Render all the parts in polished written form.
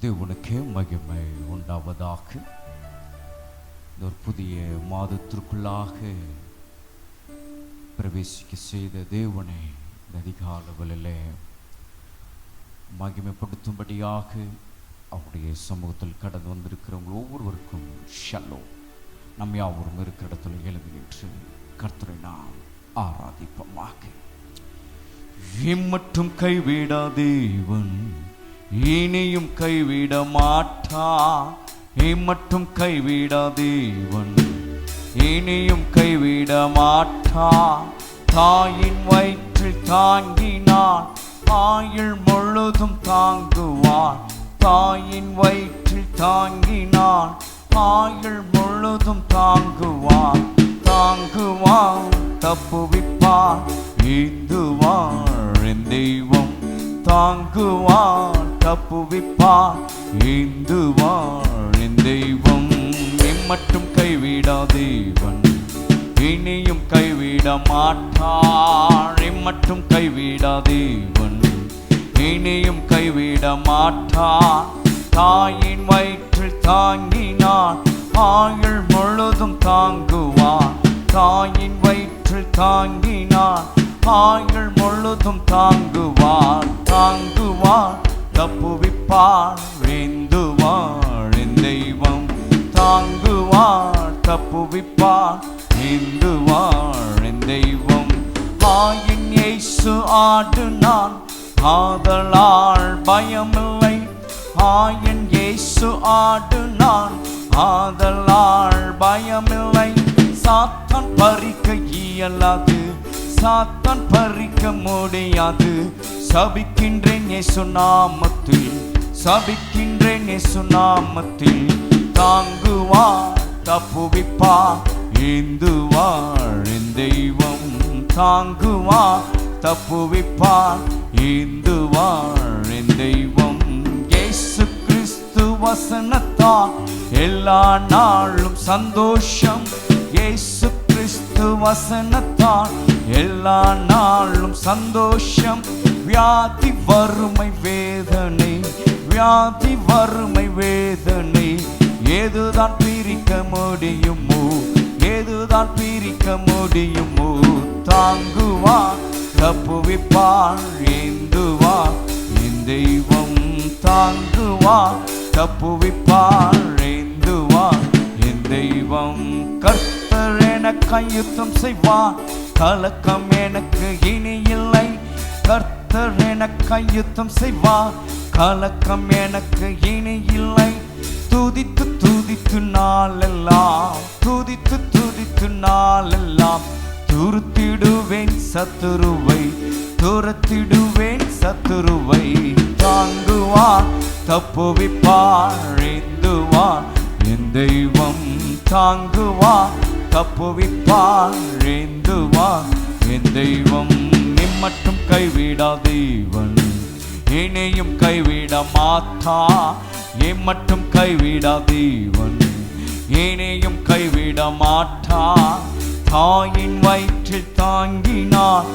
தேவனுக்கே மகிமை உண்டாவதாக. ஒரு புதிய மாதத்திற்குள்ளாக பிரவேசிக்க செய்த தேவனை இந்த அதிகாலையிலே மகிமைப்படுத்தும்படியாக அவருடைய சமூகத்தில் கடந்து வந்திருக்கிறவங்க ஒவ்வொருவருக்கும் ஷல்லோம். நம்ம யாவரும் இருக்கிற இடத்துல எழுதுகின்ற கர்த்தரை நாம் ஆராதிப்போமாக. மட்டும் கைவிடா தேவன் இனியும் கைவிட மாட்டா. மட்டும் கைவிடா தேவன் இனியும் கைவிட மாட்டா. தாயின் வயிற்றில் தாங்கினான் ஆயுள் முழுதும் தாங்குவான். தாயின் வயிற்றில் தாங்கினான் ஆயுள் முழுதும் தாங்குவான். தாங்குவான் தப்புவிப்பான் ஏந்துவான் என் தெய்வம். தாங்குவான் தப்புவிப்பான் ஏந்துவான் என் தெய்வம். மட்டும் கைவிடா தேவன் இனியும் கைவிட மாட்டான். மட்டும் கைவிடா தேவன் இனியும் கைவிட மாட்டான். தாயின் வயிற்றில் தாங்கினான் ஆயுள் முழுதும் தாங்குவான். தாயின் வயிற்றில் தாங்கினான் ஆயுள் முழுதும் தாங்குவான். தாங்குவான் தப்புவிப்பான் ஏந்துவான் என் தெய்வம். தாங்குவான் தப்புவிப்பான் ஏந்துவான் என் தெய்வம். ஆயின் இயேசு ஆடுனான் ஆதலால் பயமில்லை. ஆயின் இயேசு ஆடுனான் ஆதலால் பயமில்லை. சாத்தான் பறிக்க இயலாது, சாத்தான் பறிக்க முடியாது. சபிக்கின்றேன் இயேசு நாமத்தில், சபிக்கின்றேன் இயேசு நாமத்தில். தாங்குவார் தப்புவிப்பார் ஏந்துவார் என் தெய்வம். தாங்குவார் தப்புவிப்பார் ஏந்துவார் என் தெய்வம். இயேசு கிறிஸ்து வசனத்தால் எல்லா நாளும் சந்தோஷம். இயேசு கிறிஸ்து வசனத்தால் எல்லா நாளும் சந்தோஷம். வியாதி வறுமை வேதனை, வியாதி வறுமை வேதனை ஏதுதான் பிரிக்க முடியுமோ, ஏதுதான் பிரிக்க முடியுமோ. தாங்குவார் தப்புவிப்பார் ஏந்துவார் என் தெய்வம். தாங்குவார் தப்புவிப்பார் ஏந்துவார் என் தெய்வம். கர்த்தர் எனக்கு யுத்தம் செய்வார், கலக்கம் எனக்கு இனி இல்லை. கர்த்தர் எனக்கு யுத்தம் செய்வார், கலக்கம் எனக்கு இனி இல்லை. துதித்து துதித்து நாளெல்லாம், துதித்து துதித்து நாளெல்லாம் துரத்திடுவேன் சத்துருவை, துரத்திடுவேன் சத்துருவை. தாங்குவார் தப்புவிப்பார் ஏந்துவார் என் தெய்வம். தாங்குவார் தப்புவிப்பார் ஏந்துவார் என் தெய்வம். மட்டும் கைவிடா தேவன் இனியும் கைவிட மாட்டா. மட்டும் கைவிடா தேவன் இனியும் கைவிட மாட்டா. தாயின் வயிற்றில் தாங்கினார்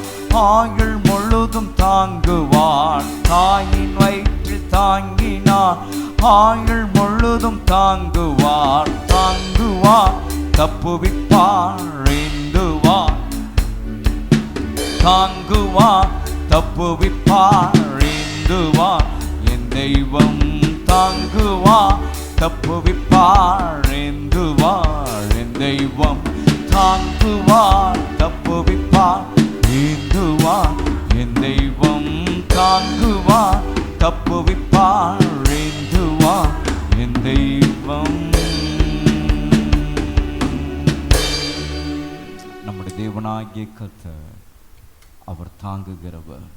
ஆயுள் முழுதும் தாங்குவார். தாயின் வயிற்றில் தாங்கினார் ஆயுள் முழுதும் தாங்குவார். தாங்குவார் தப்புவிப்பார் ஏந்துவார். தாங்குவார் தப்புவிப்பார் ஏந்துவார் என் தெய்வம். தாங்குவார் தப்புவிப்பார் ஏந்துவார் என் தெய்வம். தாங்குவார் தப்புவிப்பார் ஏந்துவார் என் தெய்வம். தாங்குவார் தப்புவிப்பார் ஏந்துவார் என் தெய்வம். நம்முடைய தேவனாகிய கர்த்தர் அவர் தாங்குகிறவர்,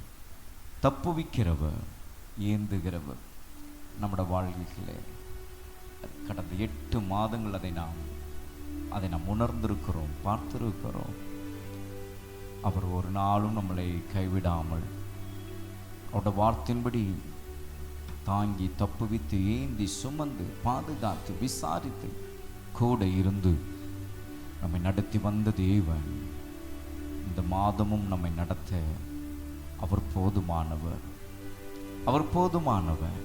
தப்புவிக்கிறவர், ஏந்துகிறவர். நம்முடைய வாழ்க்கையிலே கடந்த 8 மாதங்கள் அதை நாம் உணர்ந்திருக்கிறோம், பார்த்திருக்கிறோம். அவர் ஒரு நாளும் நம்மளை கைவிடாமல் அவருடைய வார்த்தையின்படி தாங்கி தப்புவித்து ஏந்தி சுமந்து பாதுகாத்து விசாரித்து கூட இருந்து நம்மை நடத்தி வந்த தேவன் இந்த மாதமும் நம்மை நடத்த அவர் போதுமானவர். அவர் போதுமானவர்.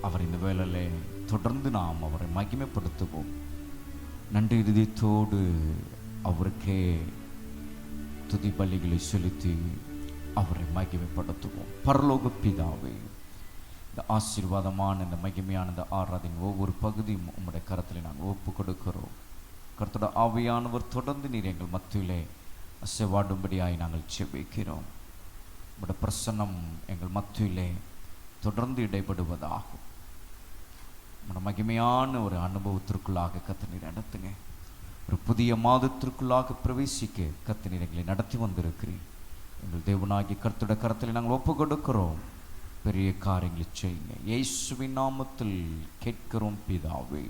அவர் இந்த வேளையிலே தொடர்ந்து நாம் அவரை மகிமைப்படுத்துவோம். நன்றி இதயத்தோடு அவருக்கே துதி பலிகளை செலுத்தி அவரை மகிமைப்படுத்துவோம். பரலோக பிதாவே, இந்த ஆசீர்வாதமான இந்த மகிமையான இந்த ஆராதனை ஒவ்வொரு பகுதியும் உம்முடைய கரத்தில் நாங்கள் ஒப்பு கொடுக்கிறோம். கர்த்தருடைய ஆவியானவர் தொடர்ந்து நீர் எங்கள் மத்தியிலே அசைவாடும்படியாய் நாங்கள் செபிக்கிறோம். உம்முடைய பிரசன்னம் எங்கள் மத்தியிலே தொடர்ந்து இடைபடுவதாகும். உம்முடைய மகிமையான ஒரு அனுபவத்திற்குள்ளாக கர்த்தர் நீர் நடத்துங்க. ஒரு புதிய மாதத்திற்குள்ளாக பிரவேசிக்க கர்த்தர் நீர் எங்களை நடத்தி வந்திருக்கிறீர். எங்கள் தேவனாகிய கர்த்தருடைய கரத்தில் நாங்கள் ஒப்பு கொடுக்கிறோம். பெரிய காரியங்களை செய்யுங்க. இயேசுவின் நாமத்தில் கேட்கிறோம் பிதாவே,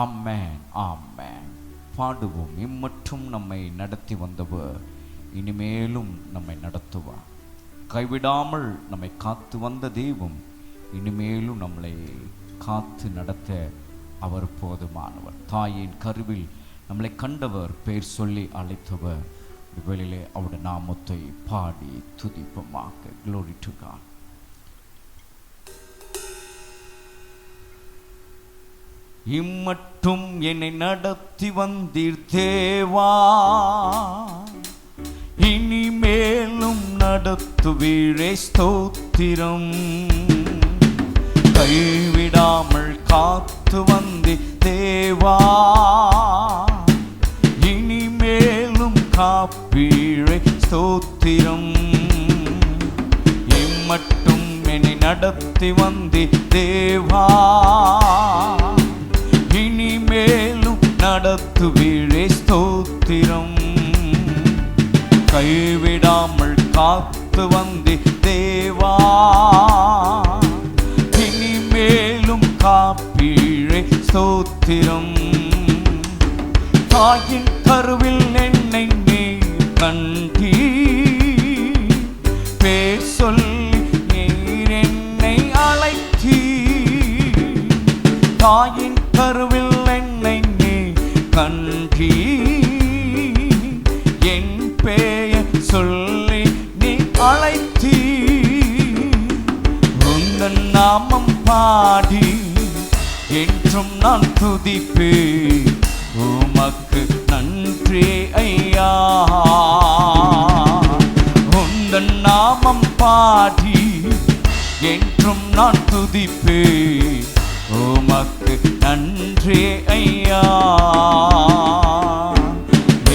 ஆமென், ஆமென். பாடுவோம். இம்மட்டும் நம்மை நடத்தி வந்தவர் இனிமேலும் நம்மை நடத்துவார். கைவிடாமல் நம்மை காத்து வந்த தெய்வம் இனிமேலும் நம்மளை காத்து நடத்த அவர் போதுமானவர். தாயின் கருவில் நம்மளை கண்டவர், பெயர் சொல்லி அழைத்தவர். வேளையிலே அவருடைய நாமத்தை பாடி துதிப்போமாக. Glory to God. இம்மட்டும் என்னை நடத்தி வந்தீர் தேவா, இனிமேலும் நடத்துவீரே ஸ்தோத்திரம். கைவிடாமல் காத்து வந்தீர் தேவா, இனிமேலும் காப்பீரே ஸ்தோத்திரம். இம்மட்டும் என்னை நடத்தி வந்தீர் தேவா, இனிமேலும் நடத்துவீரே ஸ்தோத்திரம். கைவிடாமல் காத்து வந்தீர் தேவா, இனிமேலும் காப்பீரே ஸ்தோத்திரம். தாயின் கருவில் என்னை நீர் கண்டீர், பேர் சொல்லி நீர் என்னை அழைத்தீர். தாயின் கருவில் என்னை நீர் கண்டீர், என் பெயர் சொல்லி நீ அழைத்தீர். உந்தன் நாமம் பாடி என்றும் நான் துதிப்பேன். உமக்கு நன்றி ஐயா. உந்தன் நாமம் பாடி என்றும் நான் துதிப்பேன். உமக்கு நன்றி ஐயா.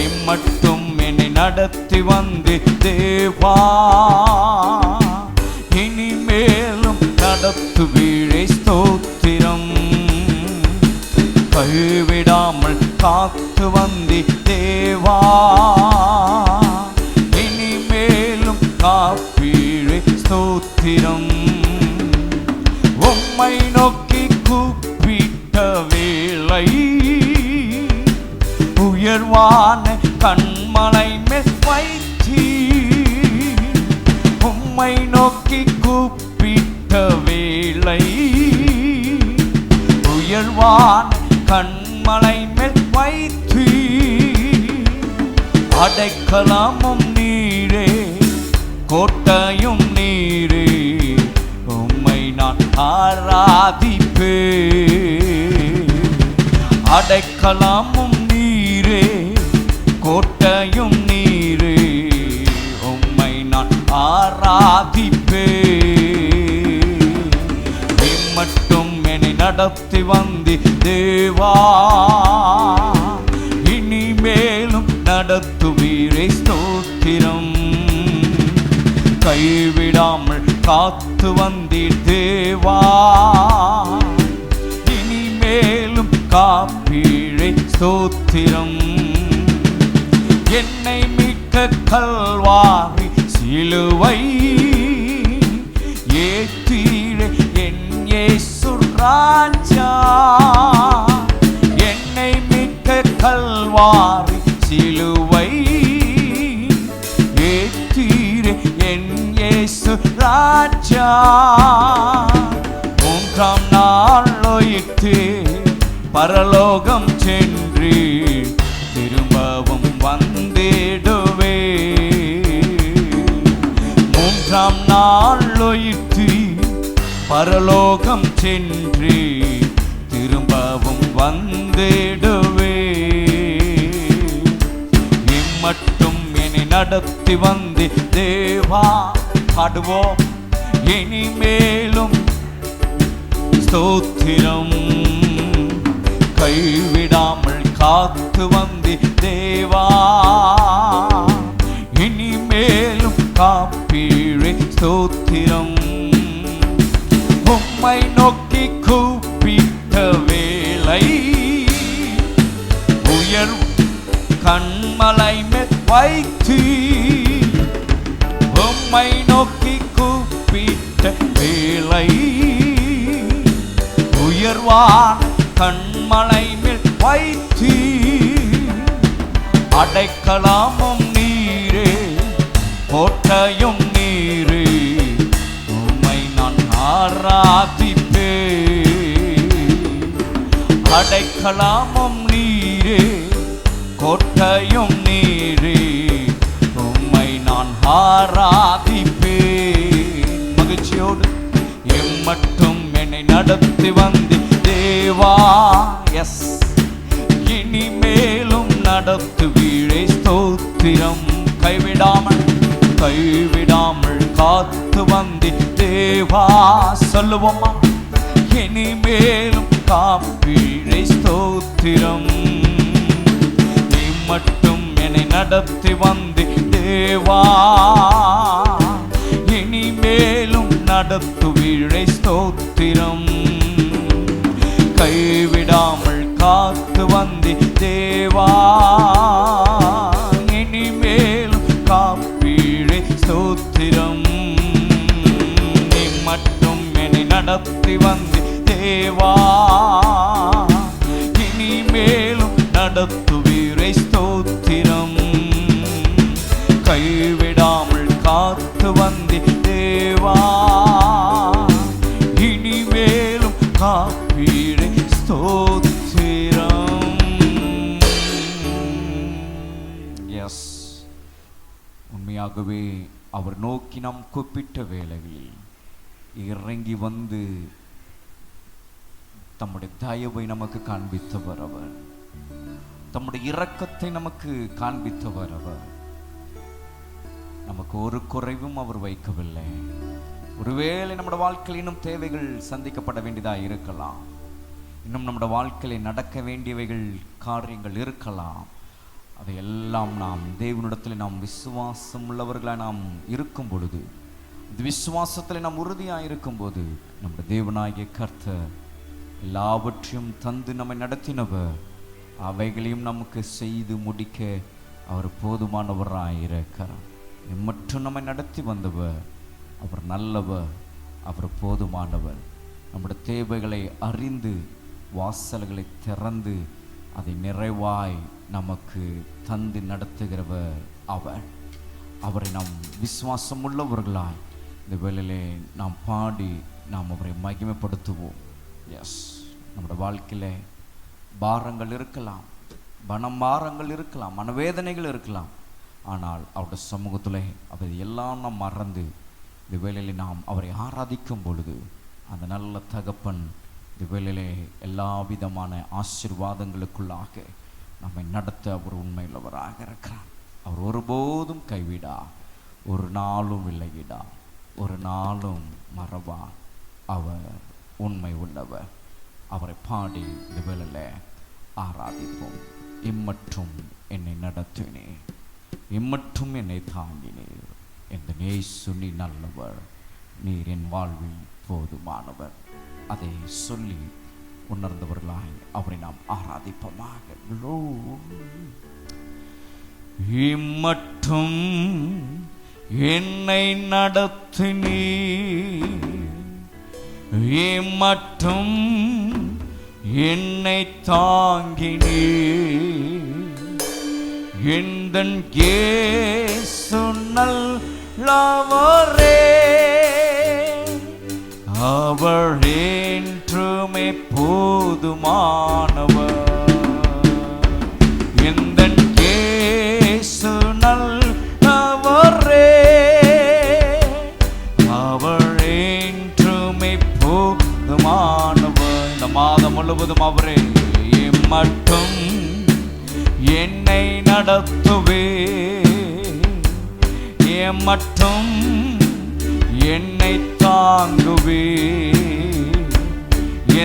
இம்மட்டும் என்னை நடத்தி வந்து தேவா, இனிமேலும் நடத்துவீரே ஸ்தோத்திரம். கைவிடாமல் காத்து வந்தி தேவா, இனிமேலும் காப்பீரே ஸ்தோத்திரம். உம்மை நோக்கி கூப்பிட்ட வேளை, உயர்வான கண்மலை மேல் வைத்தீர். உம்மை நோக்கி கூப்பிட்ட வேளை, உயர்வான கண்மலை மேல் வைத்தீர். அடைக்கலமும் நீரே, கோட்டையும் நீரே, உம்மை நான் ஆராதிப்பேன். அடைக்கலமும் நீரே, கோட்டையும் நீரே, உம்மை நான் ஆராதிப்பேன். இம்மட்டும் என்னை நடத்தி வந்தி தேவா, இனிமேலும் நடத்துவீரே ஸ்தோத்திரம். கைவிடாமல் காத்து வந்தீர் தேவா, இனிமேலும் காப்பீரே ஸ்தோத்திரம். என்னை மீட்க கல்வாரி சிலுவை ஏற்றீரே என் இயேசு ராஜா. என்னை மீட்க கல்வாரி சிலுவை ஏற்றீரே என் இயேசு ராஜா. மூன்றாம் நாள் உயிர்த்து பரலோகம் சென்று திரும்பவும் வந்திடுவே. மூன்றாம் நாள் உயிர்த்து பரலோகம் சென்று திரும்பவும் வந்திடுவே. இம்மட்டும் என்னை நடத்தி வந்து தேவா பாடுவோம். இனிமேலும் ஸ்தோத்திரம். கைவிடாமல் காத்து வந்து தேவா இனிமேலும் காப்பீழே ஸ்தோத்திரம். உம்மை நோக்கி கூப்பிட்ட வேளை உயர் கண்மலை மேல் வைத்து. உம்மை நோக்கி கூப்பிட்ட வேளை உயர்வான கண்மலை மேல் வைத்து. அடைக்கலாமும் நீரே கோட்டையும் நீரே உம்மை நான் ஆராதிப்பே. அடைக்கலாமும் நீரே கோட்டையும் நீரே உம்மை நான் ஆராதிப்பே. மகிழ்ச்சியோடு எம்மட்டும் என்னை நடத்தி வந்து தேவா எஸ் இனிமேலும் நடத்துவீழே ஸ்தோத்திரம். கைவிடாமல் காத்து வந்து தேவா சொல்லுவோமா. இனிமேலும் காப்பீழே ஸ்தோத்திரம். நீ மட்டும் என்னை நடத்தி வந்து தேவா இனிமேலும் நடத்துவீழே ஸ்தோத்திரம். கைவிடாமல் காத்து வந்து தேவா இனிமேலும் காப்பீழே ஸ்தோத்திரம். நீ மட்டும் என்னை நடத்தி வந்து தேவா இனிமேலும் நடத்துவீரே ஸ்தோத்திரம். கைவிடாமல் காத்து வந்து தேவா இனிமேலும் காப்பீழே ஸ்தோத்திரம். எஸ், உண்மையாகவே அவர் நோக்கி நாம் கூப்பிட்ட வேளைகளில் இறங்கி வந்து தம்முடைய தயவை நமக்கு காண்பித்தவர் அவர். தம்முடைய இரக்கத்தை நமக்கு காண்பித்தவர் அவர். நமக்கு ஒரு குறைவும் அவர் வைக்கவில்லை. ஒருவேளை நம்முடைய வாழ்க்கையில் இன்னும் தேவைகள் சந்திக்கப்பட வேண்டியதாக இருக்கலாம். இன்னும் நம்முடைய வாழ்க்கையில் நடக்க வேண்டியவைகள் காரியங்கள் இருக்கலாம். அதையெல்லாம் நாம் தேவனிடத்தில் நாம் விசுவாசம் உள்ளவர்களாக நாம் இருக்கும் பொழுது, இந்த விசுவாசத்தில் நாம் உறுதியாக இருக்கும்போது நம்முடைய தேவனாகிய கர்த்தர் எல்லாவற்றையும் தந்து நம்மை நடத்தினவர். அவைகளையும் நமக்கு செய்து முடிக்க அவர் போதுமானவராக இருக்கிறார். மற்றும் நம்மை நடத்தி வந்தவர். அவர் நல்லவர், அவர் போதுமானவர். நம்முடைய தேவைகளை அறிந்து வாசல்களை திறந்து அதை நிறைவாய் நமக்கு தந்து நடத்துகிறவர் அவர். அவரை நாம் விசுவாசம் உள்ளவர்களாய் இந்த வேளையிலே நாம் பாடி நாம் அவரை மகிமைப்படுத்துவோம். எஸ், நம்முடைய வாழ்க்கையில் பாரங்கள் இருக்கலாம், பாரங்கள் இருக்கலாம், மனவேதனைகள் இருக்கலாம். ஆனால் அவருடைய சமூகத்தில் அதை எல்லாம் நாம் மறந்து இந்த வேளையிலே நாம் அவரை ஆராதிக்கும் பொழுது அந்த நல்ல தகப்பன் இந்த வேளையிலே எல்லா விதமான ஆசீர்வாதங்களுக்குள்ளாக நம்மை நடத்த அவர் உண்மையுள்ளவராக இருக்கிறார். அவர் ஒருபோதும் கைவிடா, ஒரு நாளும் விலகிடா, ஒரு நாளும் மறவா. அவர் உண்மை உள்ளவர். அவரை பாடி இந்த வேளையிலே ஆராதிப்போம். இம்மற்றும் என்னை நடத்தினே, இம்மற்றும் என்னை தாங்கினீர். எந்த நேசு நீ நல்லவர், நீர் என் வாழ்வில் போதுமானவர். அதை சொல்லி உணர்ந்தவர்களாய் அவரை நாம் ஆராதிப்போமாக. இம்மற்றும் என்னை நடத்தினீர், இம்மற்றும் என்னை தாங்கினீர். எந்தன் இயேசு நல்லவரே, அவர் என்றுமே போதுமானவர். எந்தன் இயேசு நல்லவரே, அவர் என்றுமே போதுமானவர். முழுவதும் அவரே மட்டும் என்னை நடத்துவே, மட்டும் என்னை தாங்குவே,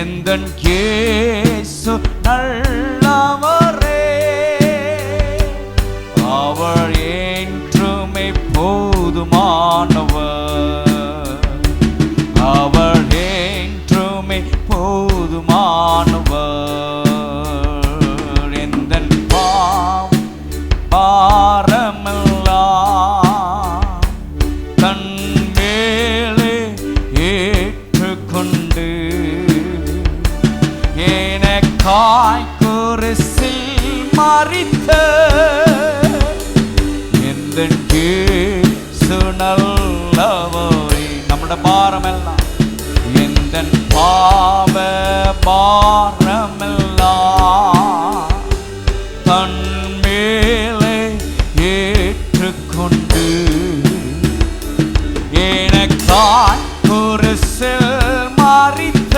எந்தன் இயேசு நல்லவரே, அவர் என்றுமே போதுமானவர், அவர் என்றுமே போதுமானவர், எந்தன் பாரமெல்லாம் தன் மேலே ஏற்றுக்கொண்டு எனக்காய் குரிசில் மரித்த எந்தன் இயேசு நல்லவரே. നമ്മുടെ பாரமெல்லாம், எந்தன் பாவ பாரமெல்லாம் தன் மேலே ஏற்றுக்கொண்டு எனக்காய் குரிசில் மரித்த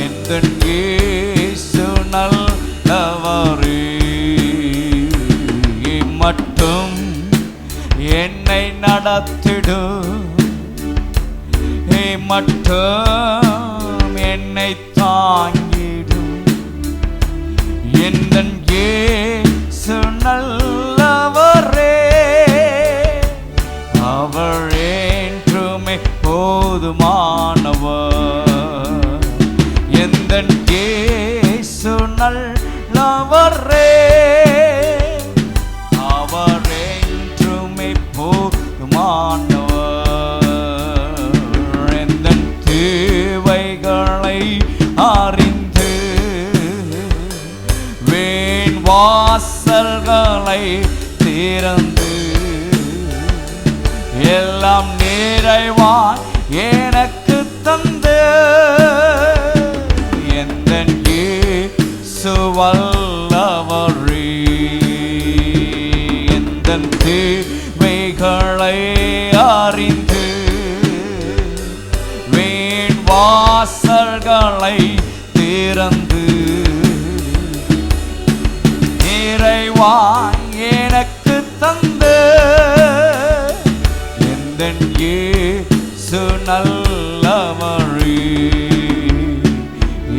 எந்தன் இயேசு நல்லவரே, மட்டும் என்னை நடத்திடும், மட்டும் என்னை தாங்கிடும், எந்தன் இயேசு நல்லவரே, அவர் என்றுமே போதுமானவர், எந்தன் இயேசு நல்லவரே, அவர் என்றுமே போதுமானவர், எந்தன் தேவைகளை அறிந்து வேன் வாசல்களை திறந்து எல்லாம் நிறைவாய் எனக்கு தந்து எந்தன் இயேசு வல்லவரே, எந்தன் தேவைகளை அறிந்து வேன் வாசல்களை திறந்து நிறைவாய் எனக்கு தந்து எந்தன் இயேசு நல்லவரே,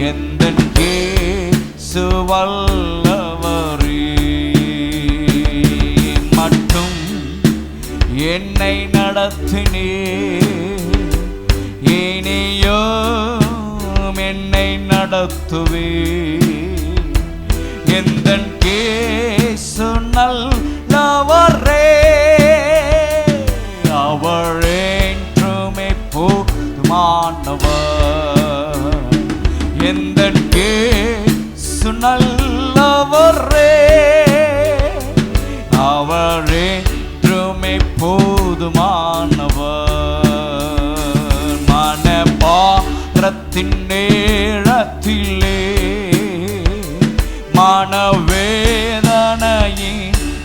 எந்தன் இயேசு வல்லவரே, மட்டும் என்னை நடத்தினே, இனியும் என்னை நடத்துவே, எந்தன் இயேசு நல்லவரே, அவர் என்றுமே போதுமானவர், எந்தன் இயேசு நல்லவரே, அவர் என்றுமே போதுமானவர், மனபாரத்தின் நேரத்திலே மனவேதனையின்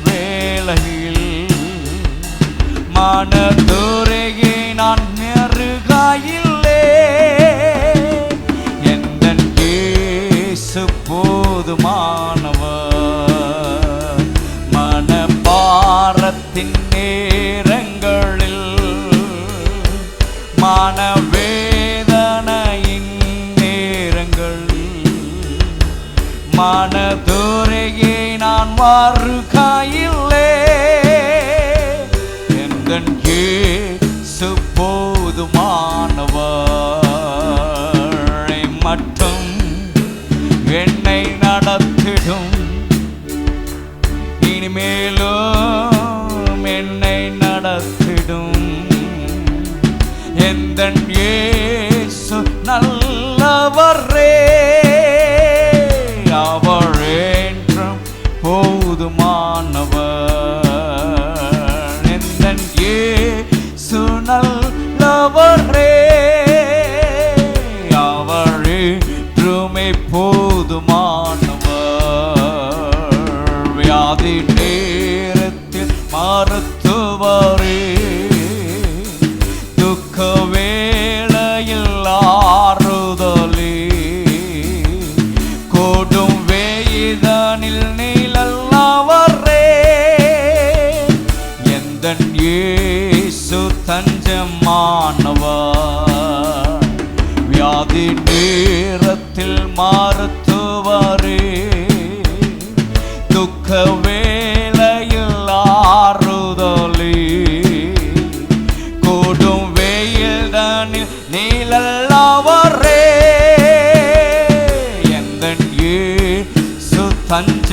வேளையில் மனதுருகி நான் நெருகாயில்லே, எந்தன் இயேசு போதுமானவர், மனபாரத்தின் நேரங்களில் மனவேதனையின் நேரங்களில் மனதுருகி நான் வருகையில்லே, எந்தன் இயேசு போதுமானவர், மட்டும் என்னை நடத்திடும், இனிமேலும் என்னை நடத்திடும், எந்தன் இயேசு நல்லவரே, அவர் என்றும் போதுமானவர், எந்தன் இயேசு நல்லவரே, அவர் என்றுமே போதுமானவர், வியாதி நேரத்தில் மருத்துவரே, துக்க வேளையில் ஆறுதலே, துக்க வேளையில் ஆறுதலே, கூடும் வெயில் தனில் நீலல்லவரே, எந்தன் இயேசு தஞ்சமானவர்,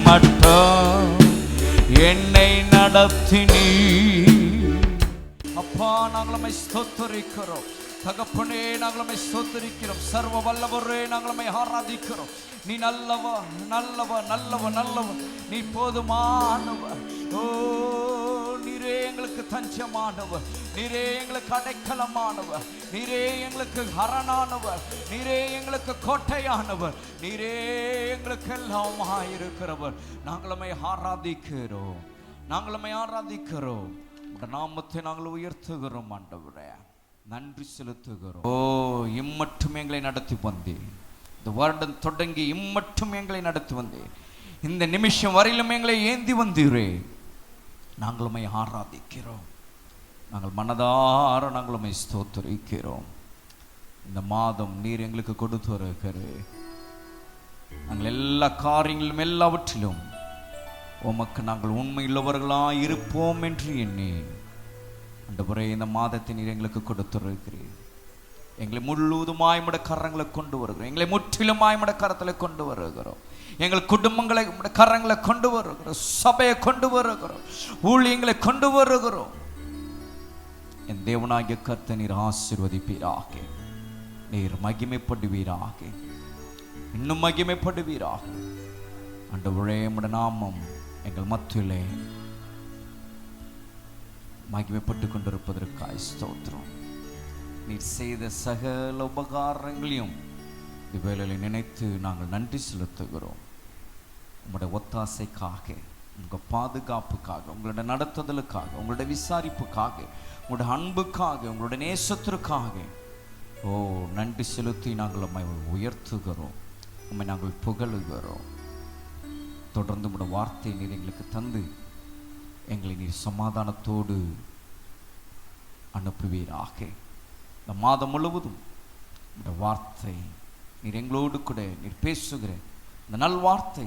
மட்டும் என்னை நடத்தினீ. அப்பா, நாங்களும் ஸ்தோத்திரிக்கிறோம். தகப்பனே, நாங்களும் ஸ்தோத்திரிக்கிறோம். சர்வ வல்லவரே, நாங்களும் ஆராதிக்கிறோம். நீ நல்லவர், நல்லவர், நல்லவர், நல்லவர். நீ போதுமானவர். ஓ, நீரே எங்களுக்கு தஞ்சமானவர், நீரே எங்களுக்கு அடைக்கலமானவர், நீரே எங்களுக்கு அரணானவர், நீரே எங்களுக்கு கோட்டையானவர், நீரே எங்களுக்கு எல்லாமாயிருக்கிறவர். நாங்களுமே ஆராதிக்கிறோம், நாங்களுமே ஆராதிக்கிறோம். உடைய நாமத்தை நாங்கள் உயர்த்துகிறோம் ஆண்டவரே, நன்றி செலுத்துகிறோம். ஓ, இம்மட்டும் எங்களை நடத்தி வந்தேன். இந்த வருடம் தொடங்கி இம்மட்டும் எங்களை நடத்தி வந்தேன். இந்த நிமிஷம் வரையிலும் எங்களை ஏந்தி வந்தீரே. நாங்களுமே ஆராதிக்கிறோம். நாங்கள் மனதார நாங்களுமே ஸ்தோத்திரிக்கிறோம். இந்த மாதம் நீர் எங்களுக்கு கொடுத்து வருகிறேன். நாங்கள் எல்லா காரியங்களிலும் எல்லாவற்றிலும் உமக்கு நாங்கள் உண்மையுள்ளவர்களாக இருப்போம் என்று எண்ணி ஆண்டவரே, இந்த மாதத்தை நீர் எங்களுக்கு கொடுத்திருக்கிறீர். எங்களை முழுவதுமாய் உம்முடைய கரங்களை கொண்டு வருகிறோம். எங்களை முற்றிலுமாய் உம்முடைய கரத்தில் கொண்டு வருகிறோம். எங்கள் குடும்பங்களை உம்முடைய கரங்களை கொண்டு வருகிறோம். சபையை கொண்டு வருகிறோம். ஊழியங்களை கொண்டு வருகிறோம். என் தேவனாகிய கர்த்தர் நீர் ஆசீர்வதிப்பீராக, நீர் மகிமைப்படுவீராக, இன்னும் மகிமைப்படுவீராக. ஆண்டவரே, உம்முடைய நாமம் எங்கள் மத்தியிலே மகிமைப்பட்டு கொண்டிருப்பதற்காக ஸ்தோத்திரம். நீர் செய்த சகல உபகாரங்களையும் இவ்வேளையில் நினைத்து நாங்கள் நன்றி செலுத்துகிறோம். உங்களுடைய ஒத்தாசைக்காக, உங்கள் பாதுகாப்புக்காக, உங்களுடைய நடத்துதலுக்காக, உங்களுடைய விசாரிப்புக்காக, உங்களுடைய அன்புக்காக, உங்களுடைய நேசத்திற்காக ஓ நன்றி செலுத்தி நாங்கள் உம்மை உயர்த்துகிறோம், உம்மை நாங்கள் புகழுகிறோம். தொடர்ந்து உங்களுடைய வார்த்தையை நீர் எங்களுக்கு தந்து எங்களை நீர் சமாதானத்தோடு அனுப்புவீராக. இந்த மாதம் முழுவதும் இந்த வார்த்தை நீர் எங்களோடு கூட நீர் பேசுகிற இந்த நல் வார்த்தை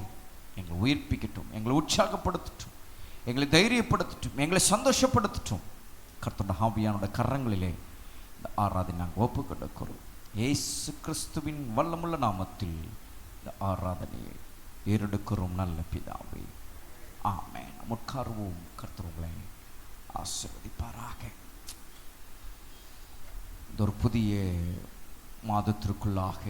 எங்களை உயிர்ப்பிக்கட்டும், எங்களை உற்சாகப்படுத்தட்டும், எங்களை தைரியப்படுத்தட்டும், எங்களை சந்தோஷப்படுத்தட்டும். கர்த்தருடைய ஆவியானுடைய கரங்களிலே இந்த ஆராதனை நாங்கள் ஒப்பு கொடுக்கிறோம். இயேசு கிறிஸ்துவின் வல்லமுள்ள நாமத்தில் இந்த ஆராதனையை ஏறெடுக்கிறோம் நல்ல பிதாவே, ஆமென். உட்காருவோம். கர்த்தர் உங்களை ஆசீர்வதிப்பாராக. இந்த ஒரு புதிய மாதத்திற்குள்ளாக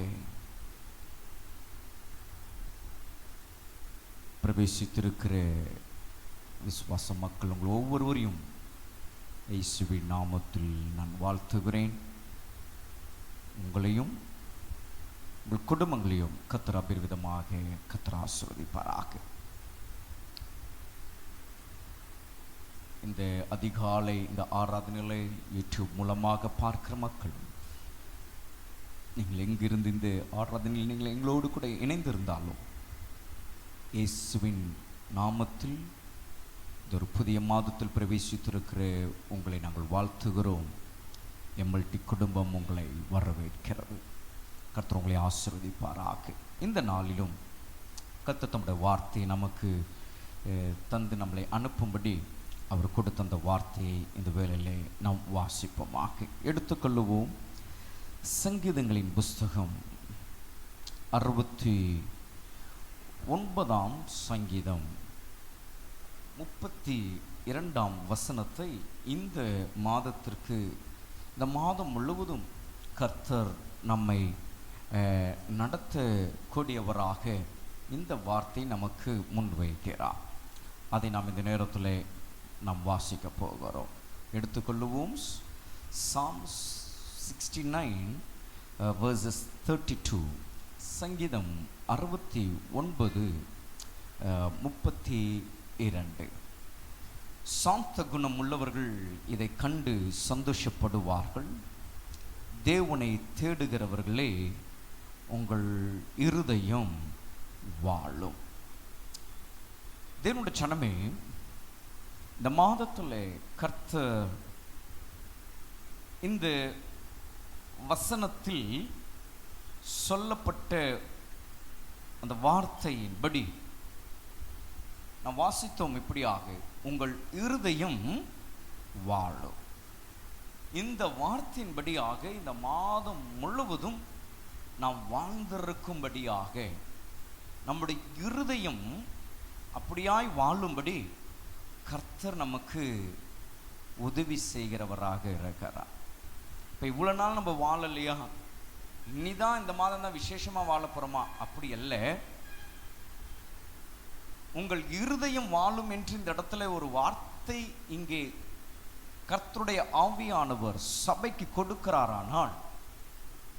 பிரவேசித்திருக்கிற விசுவாச மக்கள் உங்கள் ஒவ்வொருவரையும் இயேசுவின் நாமத்தில் நான் வாழ்த்துகிறேன். உங்களையும் உங்கள் குடும்பங்களையும் கர்த்தர் அபரிவிதமாக கர்த்தர் ஆசீர்வதிப்பாராக. இந்த அதிகாலை இந்த ஆராதனைகளை யூடியூப் மூலமாக பார்க்கிற மக்கள், நீங்கள் எங்கிருந்து இந்த ஆராதனையில் நீங்கள் எங்களோடு கூட இணைந்திருந்தாலும் இயேசுவின் நாமத்தில் இந்த ஒரு புதிய மாதத்தில் பிரவேசித்திருக்கிற உங்களை நாங்கள் வாழ்த்துகிறோம். எம்எல்டி குடும்பம் உங்களை வரவேற்கிறது. கர்த்தர் உங்களை ஆசீர்வதிப்பாராக. இந்த நாளிலும் கர்த்தர் தம்முடைய வார்த்தையை நமக்கு தந்து நம்மளை அனுப்பும்படி அவர் கொடுத்த அந்த வார்த்தையை இந்த வேளையிலே நாம் வாசிப்போமாக. எடுத்துக்கொள்ளுவோம். சங்கீதங்களின் புஸ்தகம் 69ஆம் சங்கீதம் 32ஆம் வசனத்தை இந்த மாதத்திற்கு, இந்த மாதம் முழுவதும் கர்த்தர் நம்மை நடத்தக்கூடியவராக இந்த வார்த்தை நமக்கு முன்வைக்கிறார். அதை நாம் இந்த நேரத்தில் நாம் வாசிக்க போகிறோம். எடுத்துக்கொள்ளுவோம். Psalms 69 verses 32. சங்கீதம் 69:32. சாந்த குணம் உள்ளவர்கள் இதை கண்டு சந்தோஷப்படுவார்கள். தேவனை தேடுகிறவர்களே உங்கள் இருதயம் வாழும். தேவனுடைய சனமே, இந்த மாதத்தில் கர்த்தர் இந்த வசனத்தில் சொல்லப்பட்ட அந்த வார்த்தையின்படி நாம் வாசித்தோம் இப்படியாக, உங்கள் இருதயம் வாழும். இந்த வார்த்தையின்படியாக இந்த மாதம் முழுவதும் நாம் வாழ்ந்திருக்கும்படியாக நம்முடைய இருதயம் அப்படியாய் வாழும்படி கர்த்தர் நமக்கு உதவி செய்கிறவராக இருக்கிறார். இப்போ இவ்வளோ நாள் நம்ம வாழலையா, இனிதான் இந்த மாதம் தான் விசேஷமாக வாழ போகிறோமா? அப்படி அல்ல. உங்கள் இருதயம் வாழும் என்று இந்த இடத்துல ஒரு வார்த்தை இங்கே கர்த்தருடைய ஆவியானவர் சபைக்கு கொடுக்கிறாரானால்,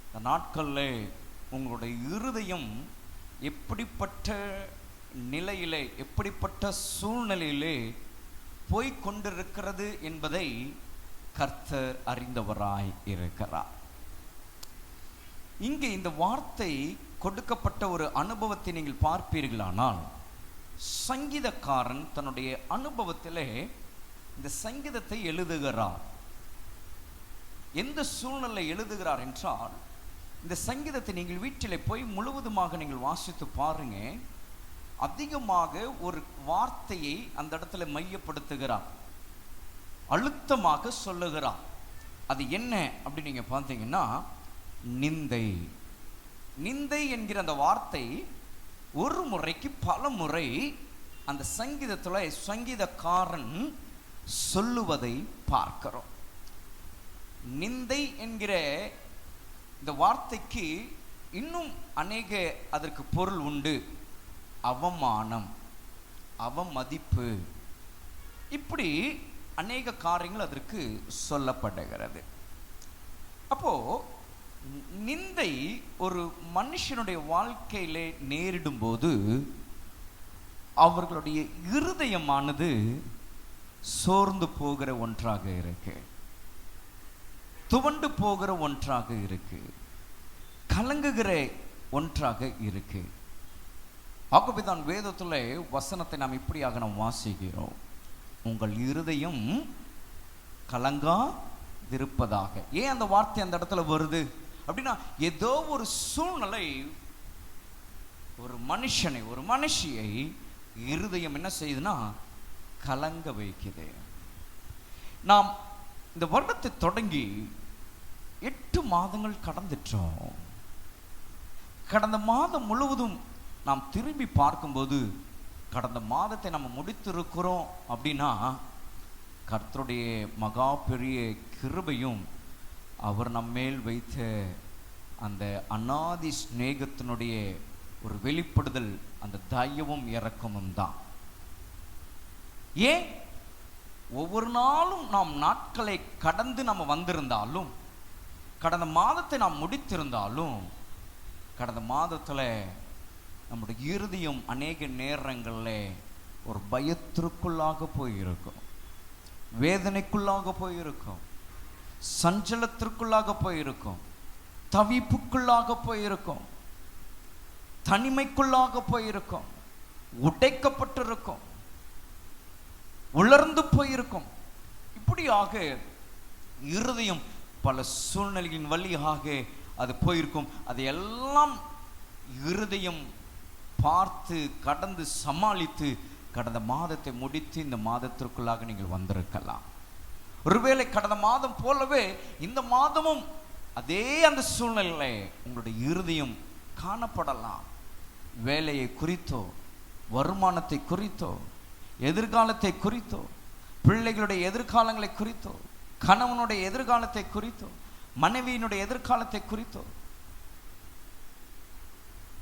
இந்த நாட்களில் உங்களுடைய இருதயம் எப்படிப்பட்ட நிலையிலே, எப்படிப்பட்ட சூழ்நிலையிலே போய்கொண்டிருக்கிறது என்பதை கர்த்தர் அறிந்தவராய் இருக்கிறார். இங்கே இந்த வார்த்தை கொடுக்கப்பட்ட ஒரு அனுபவத்தை நீங்கள் பார்ப்பீர்களானால், சங்கீதக்காரன் தன்னுடைய அனுபவத்திலே இந்த சங்கீதத்தை எழுதுகிறார். எந்த சூழ்நிலை எழுதுகிறார் என்றால், இந்த சங்கீதத்தை நீங்கள் வீட்டிலே போய் முழுவதுமாக நீங்கள் வாசித்து பாருங்க. அதிகமாக ஒரு வார்த்தையை அந்த இடத்துல மையப்படுத்துகிறார், அழுத்தமாக சொல்லுகிறார். அது என்ன அப்படி நீங்க பார்த்தீங்கன்னா, நிந்தை. நிந்தை என்கிற அந்த வார்த்தை ஒரு முறைக்கு பல முறை அந்த சங்கீதத்தில் சங்கீதக்காரன் சொல்லுவதை பார்க்கிறோம். நிந்தை என்கிற இந்த வார்த்தைக்கு இன்னும் அநேக அதற்கு பொருள் உண்டு. அவமானம், அவமதிப்பு, இப்படி அநேக காரியங்கள் அதற்கு சொல்லப்படுகிறது. அப்போ நிந்தை ஒரு மனுஷனுடைய வாழ்க்கையிலே நேரிடும் போது அவர்களுடைய இருதயமானது சோர்ந்து போகிற ஒன்றாக இருக்கு, துவண்டு போகிற ஒன்றாக இருக்கு, கலங்குகிற ஒன்றாக இருக்கு. ஆகவேதான் வேதத்துல வசனத்தை நாம் இப்படியாக நாம் வாசிக்கிறோம், உங்கள் இருதயம் கலங்காதிருப்பதாக. ஏன் அந்த வார்த்தை அந்த இடத்துல வருது அப்படின்னா, ஏதோ ஒரு சூழ்நிலை ஒரு மனுஷனை, ஒரு மனுஷியை இருதயம் என்ன செய்யுதுன்னா கலங்க வைக்குது. நாம் இந்த வருடத்தை தொடங்கி 8 மாதங்கள் கடந்துட்டோம். கடந்த மாதம் முழுவதும் நாம் திரும்பி பார்க்கும்போது, கடந்த மாதத்தை நம்ம முடித்திருக்கிறோம் அப்படின்னா கர்த்தருடைய மகா பெரிய கிருபையும் அவர் நம்மேல் வைத்த அந்த அநாதி ஸ்நேகத்தினுடைய ஒரு வெளிப்படுதல், அந்த தயவும் இரக்கமும் தான். ஏன் ஒவ்வொரு நாளும் நாம் நாட்களை கடந்து நம்ம வந்திருந்தாலும், கடந்த மாதத்தை நாம் முடித்திருந்தாலும், கடந்த மாதத்தில் நம்முடைய இருதயம் அநேக நேரங்களில் ஒரு பயத்திற்குள்ளாக போயிருக்கும், வேதனைக்குள்ளாக போயிருக்கும், சஞ்சலத்திற்குள்ளாக போயிருக்கும், தவிப்புக்குள்ளாக போயிருக்கும், தனிமைக்குள்ளாக போயிருக்கும், உடைக்கப்பட்டிருக்கும், உலர்ந்து போயிருக்கும். இப்படியாக இருதயம் பல சூழ்நிலைகளின் வழியாக அது போயிருக்கும். அதையெல்லாம் இருதயம் பார்த்து கடந்து சமாளித்து கடந்த மாதத்தை முடித்து இந்த மாதத்திற்குள்ளாக நீங்கள் வந்திருக்கலாம். ஒருவேளை கடந்த மாதம் போலவே இந்த மாதமும் அதே அந்த சூழ்நிலை உங்களுடைய இருதயம் காணப்படலாம். வேலையை குறித்தோ, வருமானத்தை குறித்தோ, எதிர்காலத்தை குறித்தோ, பிள்ளைகளுடைய எதிர்காலங்களை குறித்தோ, கணவனுடைய எதிர்காலத்தை குறித்தோ, மனைவியினுடைய எதிர்காலத்தை குறித்தோ,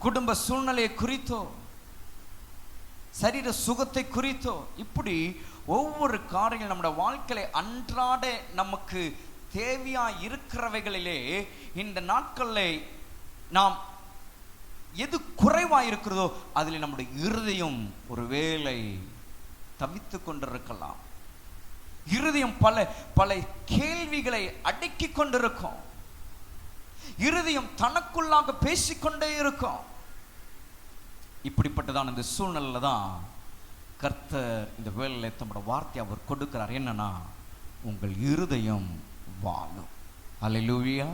குடும்ப சூழ்நிலையை குறித்தோ, சரீர சுகத்தை குறித்தோ, இப்படி ஒவ்வொரு காரியங்கள் நம்முடைய வாழ்க்கையில அன்றாட நமக்கு தேவையா இருக்கிறவைகளிலே இந்த நாட்களில் நாம் எது குறைவா இருக்கிறதோ அதில் நம்முடைய இருதயம் ஒருவேளை தவித்து கொண்டிருக்கலாம். இருதயம் பல பல கேள்விகளை அடக்கி கொண்டிருக்கும். இருதயம் தனக்குள்ளாக பேசிக்கொண்டே இருக்கும். இப்படிப்பட்டதான இந்த சூழ்நிலையில தான் கர்த்தர் இந்த வேளையில தம்முடைய வார்த்தை அவர் கொடுக்கிறார். என்னன்னா, உங்கள் இருதயம் வாழும். அல்லேலூயா,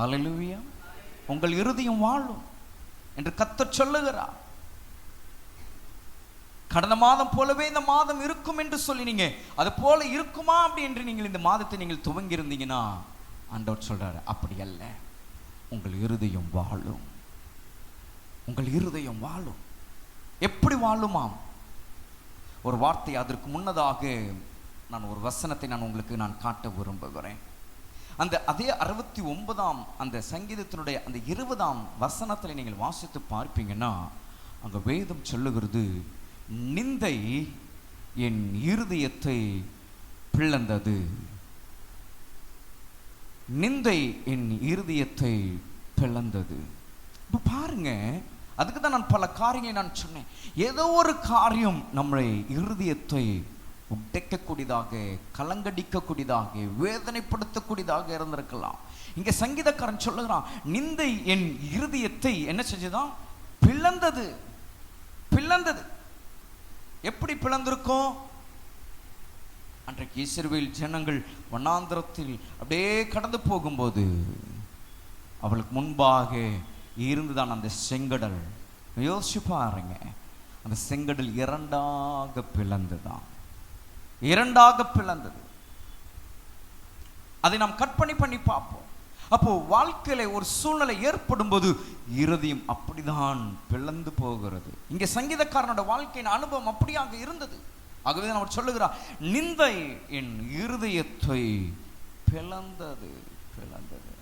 அல்லேலூயா. உங்கள் இருதயம் வாழும். என்று கர்த்தர் சொல்லுகிறார். கடந்த மாதம் போலவே இந்த மாதம் இருக்கும் என்று சொல்லி நீங்க அது போல இருக்குமா அப்படி என்று நீங்கள் இந்த மாதத்தை நீங்கள் துவங்கி இருந்தீங்கன்னா ஆண்டவர் சொல்றாரு, அப்படி அல்ல, உங்கள் இருதயம் வாழும். உங்கள் இருதயம் வாழும். எப்படி வாழுமாம்? ஒரு வார்த்தை அதற்கு முன்னதாக நான் ஒரு வசனத்தை உங்களுக்கு காட்ட விரும்புகிறேன். அதே 69ஆம் அந்த சங்கீதத்தினுடைய அந்த 20ஆம் வசனத்தில் நீங்கள் வாசித்து பார்ப்பீங்கன்னா அங்க வேதம் சொல்லுகிறது, நிந்தை என் இருதயத்தை பிளந்தது. நிந்தை என் இருதயத்தை பிளந்தது. இப்ப பாருங்க, அதுக்கு தான் நான் பல காரியங்களை நான் சொன்னேன். ஏதோ ஒரு காரியம் நம்முடைய இருதயத்தை உடைக்கக்கூடியதாக, கலங்கடிக்கக்கூடியதாக, வேதனைப்படுத்தக்கூடியதாக இருந்திருக்கலாம். இங்க சங்கீதக்காரன் சொல்லுகிறான், நிந்தை என் இருதயத்தை என்ன செஞ்சதான்? பிளந்தது. பிளந்தது. எப்படி பிளந்திருக்கும்? அன்றைக்கு இஸ்ரவேல் ஜனங்கள் வனாந்திரத்தில் அப்படியே கடந்து போகும்போது அவளுக்கு முன்பாக இருந்துதான் அந்த செங்கடல். யோசிச்சு பாருங்க, அந்த செங்கடல் இரண்டாக பிளந்துதான். இரண்டாக பிளந்தது. அதை நாம் கற்பனை பண்ணி பார்ப்போம். அப்போ வாழ்க்கையில ஒரு சூழ்நிலை ஏற்படும் போது இருதயம் அப்படிதான் பிளந்து போகிறது. இங்க சங்கீதக்காரனோட வாழ்க்கையின் அனுபவம் அப்படியாக இருந்தது. ஆகவே அவர் சொல்லுகிறார், நிந்தை என் இருதயத்தை பிளந்தது. பிளந்தது.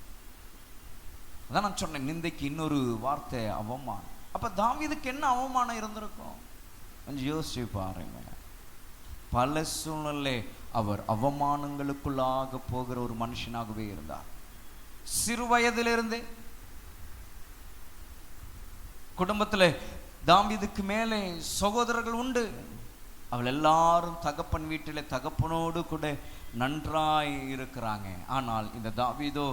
அதான் நான் சொன்னேன், நிந்தைக்கு இன்னொரு வார்த்தை அவமானம். அப்ப தாவீதுக்கு என்ன அவமானம் இருந்திருக்கும்? கொஞ்சம் யோசிச்சு பாருங்க. பல சூழ்நிலை அவர் அவமானங்களுக்குள்ளாக போகிற ஒரு மனுஷனாகவே இருந்தார். சிறு வயதிலிருந்தே குடும்பத்தில் தாவீதுக்கு மேலே சகோதரர்கள் உண்டு. அவள் எல்லாரும் தகப்பன் வீட்டிலே தகப்பனோடு கூட நன்றாய் இருக்கிறாங்க. ஆனால் இந்த தாவீதோ